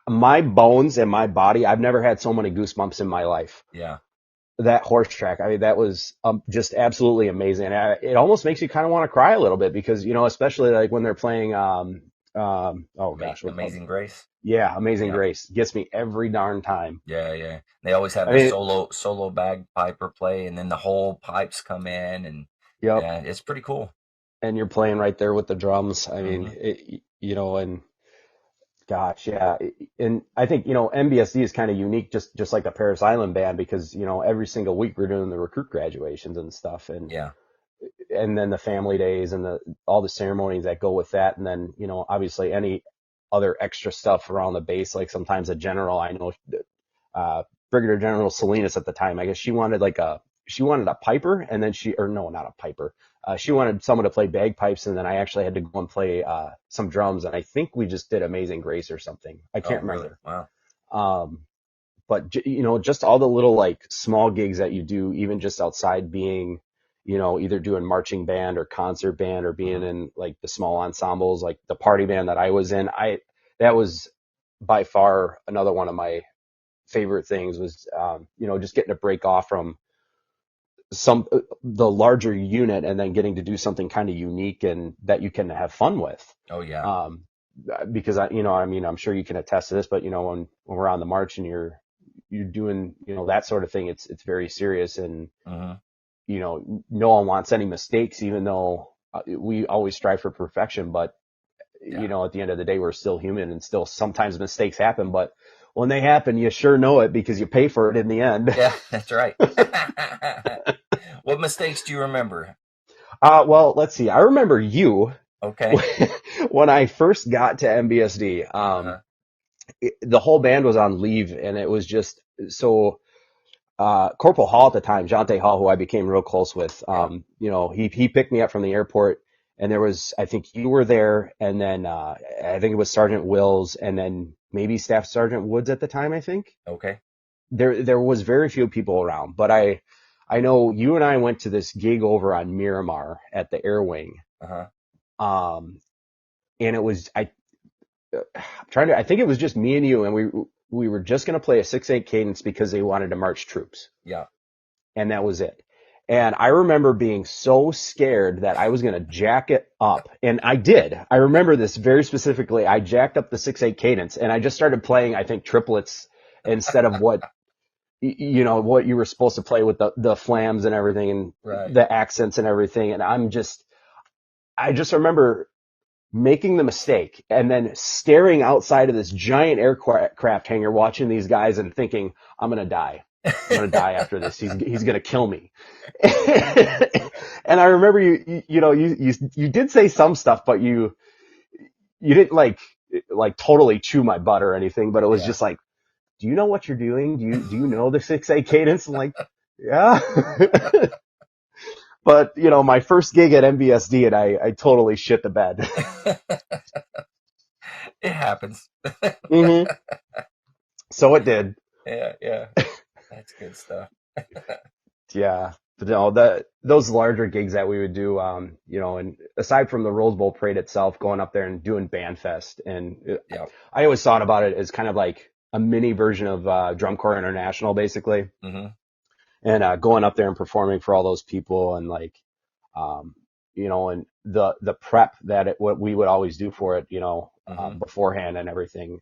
My bones and my body, I've never had so many goosebumps in my life. Yeah. That horse track, I mean, that was just absolutely amazing. It almost makes you kind of want to cry a little bit because, especially like when they're playing, Oh gosh, what Amazing Grace. yeah, Amazing Yeah. Grace gets me every darn time. Yeah, yeah. They always have I the mean, solo bagpiper play, and then the whole pipes come in, and yep. yeah, it's pretty cool. And you're playing right there with the drums. I mean, Hmm. and gosh, yeah. And I think, MBSD is kind of unique, just like the Paris Island Band, because, every single week we're doing the recruit graduations and stuff. Yeah. And then the family days and all the ceremonies that go with that. And then, obviously any other extra stuff around the base, like sometimes a general, I know, Brigadier General Salinas at the time, I guess she wanted a piper, and then or no, not a piper. She wanted someone to play bagpipes, and then I actually had to go and play some drums, and I think we just did Amazing Grace or something. I Oh, can't really? remember. Wow. Um, but just all the little like small gigs that you do, even just outside being, either doing marching band or concert band or being Hmm. in like the small ensembles, like the party band that I was in. That was by far another one of my favorite things was, just getting to break off from the larger unit and then getting to do something kind of unique and that you can have fun with. Oh, yeah. Um, because I'm sure you can attest to this, but when we're on the march and you're doing, that sort of thing, it's very serious, and, Hmm. no one wants any mistakes, even though we always strive for perfection, but Yeah. at the end of the day, we're still human, and still sometimes mistakes happen, but when they happen, you sure know it because you pay for it in the end. Yeah, that's right. What mistakes do you remember? Well, let's see. I remember you Okay. when I first got to MBSD. Uh-huh. The whole band was on leave, and it was just so. Corporal Hall at the time, Jonte Hall, who I became real close with, Yeah. he picked me up from the airport, and I think you were there, and then I think it was Sergeant Wills, and then maybe Staff Sergeant Woods at the time. I think Okay. there was very few people around, but I know you and I went to this gig over on Miramar at the Air Wing, Uh-huh. um, and it was I think it was just me and you, and we were just gonna play a 6/8 cadence because they wanted to march troops, Yeah. and that was it. And I remember being so scared that I was going to jack it up. And I did. I remember this very specifically. I jacked up the 6/8 cadence, and I just started playing, I think, triplets instead of what you were supposed to play with the flams and everything and Right. the accents and everything. And I just remember making the mistake and then staring outside of this giant aircraft hangar, watching these guys and thinking, I'm going to die. I'm gonna die after this. He's gonna kill me. And I remember you did say some stuff, but you didn't like totally chew my butt or anything. But it was Yeah. just like, do you know what you're doing? Do you know the 6/8 cadence? I'm like, yeah. But my first gig at MBSD, and I totally shit the bed. It happens. hmm So it did. Yeah, yeah. That's good stuff. Yeah. But no, those larger gigs that we would do, and aside from the Rose Bowl parade itself, going up there and doing Band Fest, and Yeah. I always thought about it as kind of like a mini version of Drum Corps International, basically, Hmm. and going up there and performing for all those people, and um, and the prep what we would always do for it, Hmm. beforehand and everything.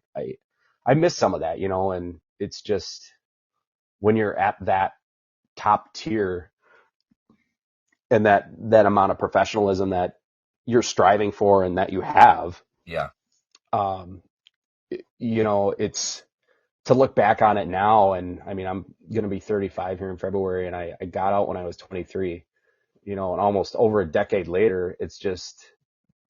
I miss some of that, and it's just when you're at that top tier and that amount of professionalism that you're striving for and that you have, Yeah. um, it's to look back on it now. And I mean, I'm going to be 35 here in February, and I got out when I was 23, and almost over a decade later, it's just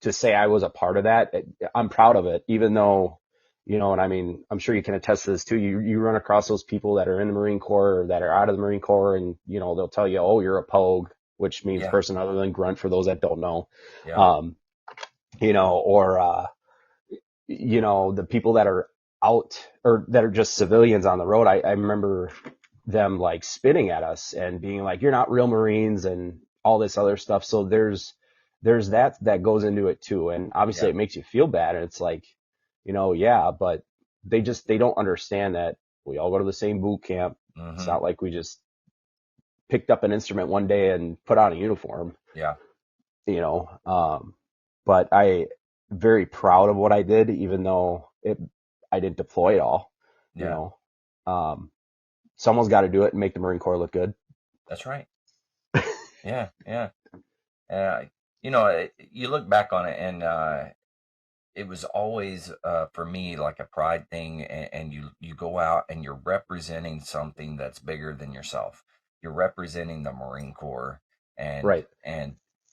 to say I was a part of that. I'm proud of it, even though, and I mean, I'm sure you can attest to this too. You run across those people that are in the Marine Corps or that are out of the Marine Corps, and, they'll tell you, oh, you're a pogue, which means Yeah. person other than grunt for those that don't know. Yeah. Um, or, the people that are out or that are just civilians on the road. I remember them like spitting at us and being like, you're not real Marines and all this other stuff. So there's that goes into it too. And obviously Yeah. it makes you feel bad. And it's like, yeah, but they don't understand that we all go to the same boot camp. It's Hmm. not like we just picked up an instrument one day and put on a uniform, Yeah. you know. But very proud of what I did, even though I didn't deploy it all, you Yeah, know. Um, Someone's got to do it and make the Marine Corps look good. that's right. Yeah, yeah. Uh, you look back on it, and it was always for me like a pride thing, and you go out and you're representing something that's bigger than yourself. You're representing the Marine Corps, and Right.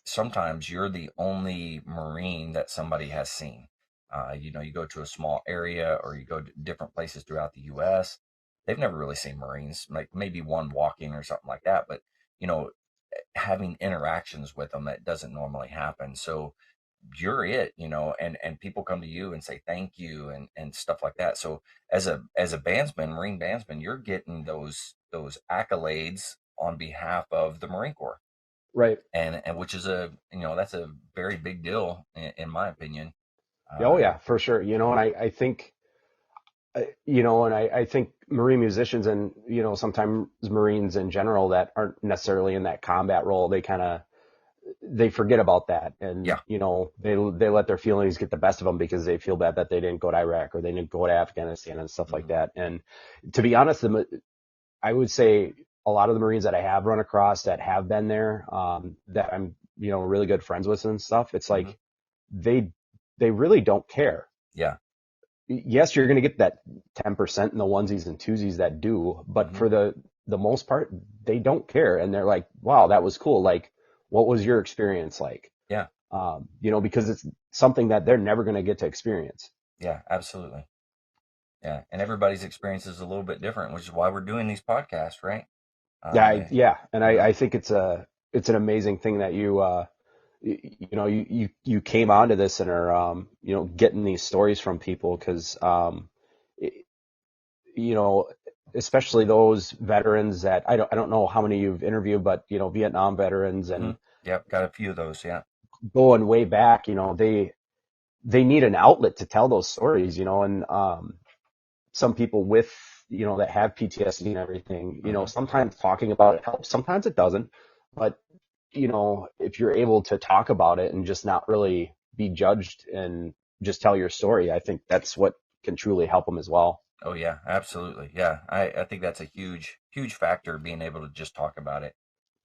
sometimes you're the only Marine that somebody has seen. You go to a small area or you go to different places throughout the U.S. They've never really seen Marines, like maybe one walking or something like that, but you know, having interactions with them that doesn't normally happen. So you're it, and people come to you and say thank you and stuff like that. So as a bandsman, Marine bandsman, you're getting those accolades on behalf of the Marine Corps, Right. and which is that's a very big deal in my opinion. Oh uh yeah, for sure. And I think, I think Marine musicians and, sometimes Marines in general that aren't necessarily in that combat role, they forget about that. And, yeah. they let their feelings get the best of them because they feel bad that they didn't go to Iraq or they didn't go to Afghanistan and stuff like Mhm. that. And to be honest, I would say a lot of the Marines that I have run across that have been there, that I'm, really good friends with and stuff, it's Mhm. like they, they really don't care. Yeah. Yes, you're going to get that 10% in the onesies and twosies that do, but Mhm. for the most part, they don't care. And they're like, wow, that was cool. Like, what was your experience like? Yeah. Because it's something that they're never going to get to experience. Yeah, absolutely. Yeah, and everybody's experience is a little bit different, which is why we're doing these podcasts, right? Yeah, uh yeah. And you I know think it's an amazing thing that you came onto this and are, getting these stories from people because, you know, especially those veterans that I don't know how many you've interviewed, but Vietnam veterans hmm and Yep, got a few of those. Yeah. going way back, they need an outlet to tell those stories, and some people with that have PTSD and everything, hmm sometimes talking about it helps, sometimes it doesn't, but if you're able to talk about it and just not really be judged and just tell your story, I think that's what can truly help them as well. Oh yeah, absolutely. Yeah, I think that's a huge factor, being able to just talk about it.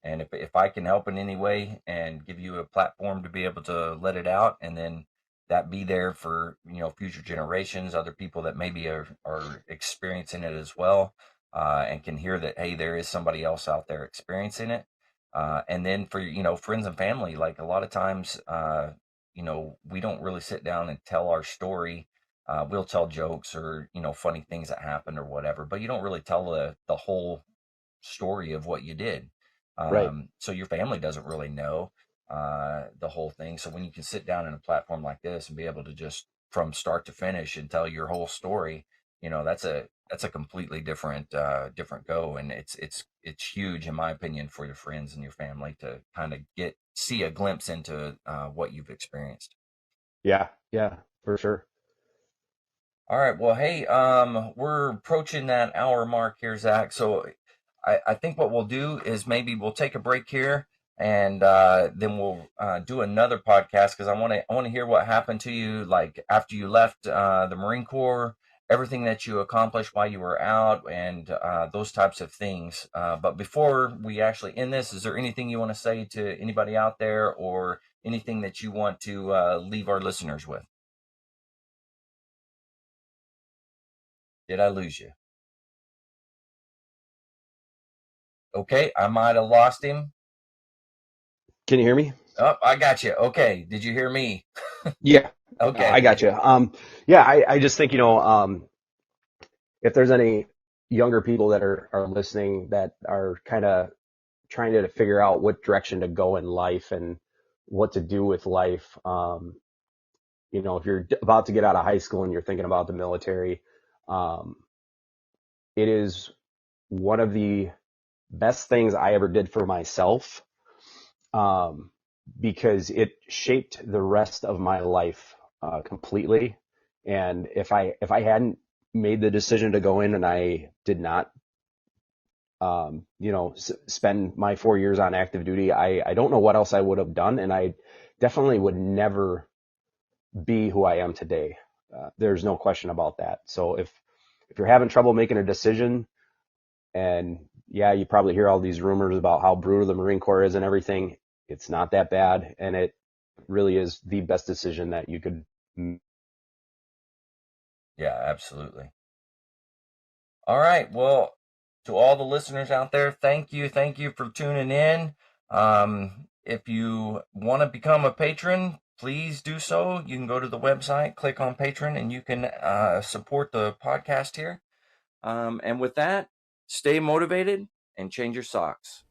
And if I can help in any way and give you a platform to be able to let it out, and then that be there for future generations, other people that maybe are experiencing it as well, and can hear that, hey, there is somebody else out there experiencing it. And then for friends and family, like a lot of times, we don't really sit down and tell our story. We'll tell jokes or funny things that happened or whatever, but you don't really tell the whole story of what you did. Right. So your family doesn't really know the whole thing. So when you can sit down in a platform like this and be able to just from start to finish and tell your whole story, that's a completely different go, and it's huge in my opinion for your friends and your family to kind of get see a glimpse into what you've experienced. Yeah. Yeah, for sure. All right. Well, hey, we're approaching that hour mark here, Zach. So I think what we'll do is maybe we'll take a break here, and then we'll do another podcast because I want to hear what happened to you like after you left the Marine Corps, everything that you accomplished while you were out, and those types of things. But before we actually end this, is there anything you want to say to anybody out there, or anything that you want to leave our listeners with? Did I lose you? Okay, I might have lost him. Can you hear me? Oh, I got you. Okay, did you hear me? Yeah, I Okay. got you. Yeah, I just think, if there's any younger people that are listening that are kind of trying to figure out what direction to go in life and what to do with life, if you're about to get out of high school and you're thinking about the military, um, it is one of the best things I ever did for myself, um, because it shaped the rest of my life completely. And if I hadn't made the decision to go in and I did not, spend my 4 years on active duty, I don't know what else I would have done, and I definitely would never be who I am today. There's no question about that. So if you're having trouble making a decision, and yeah, you probably hear all these rumors about how brutal the Marine Corps is and everything, it's not that bad, and it really is the best decision that you could. Yeah, absolutely. All right. Well, to all the listeners out there, thank you. Thank you for tuning in. If you want to become a patron, please do so. You can go to the website, click on patron, and you can support the podcast here. And with that, stay motivated and change your socks.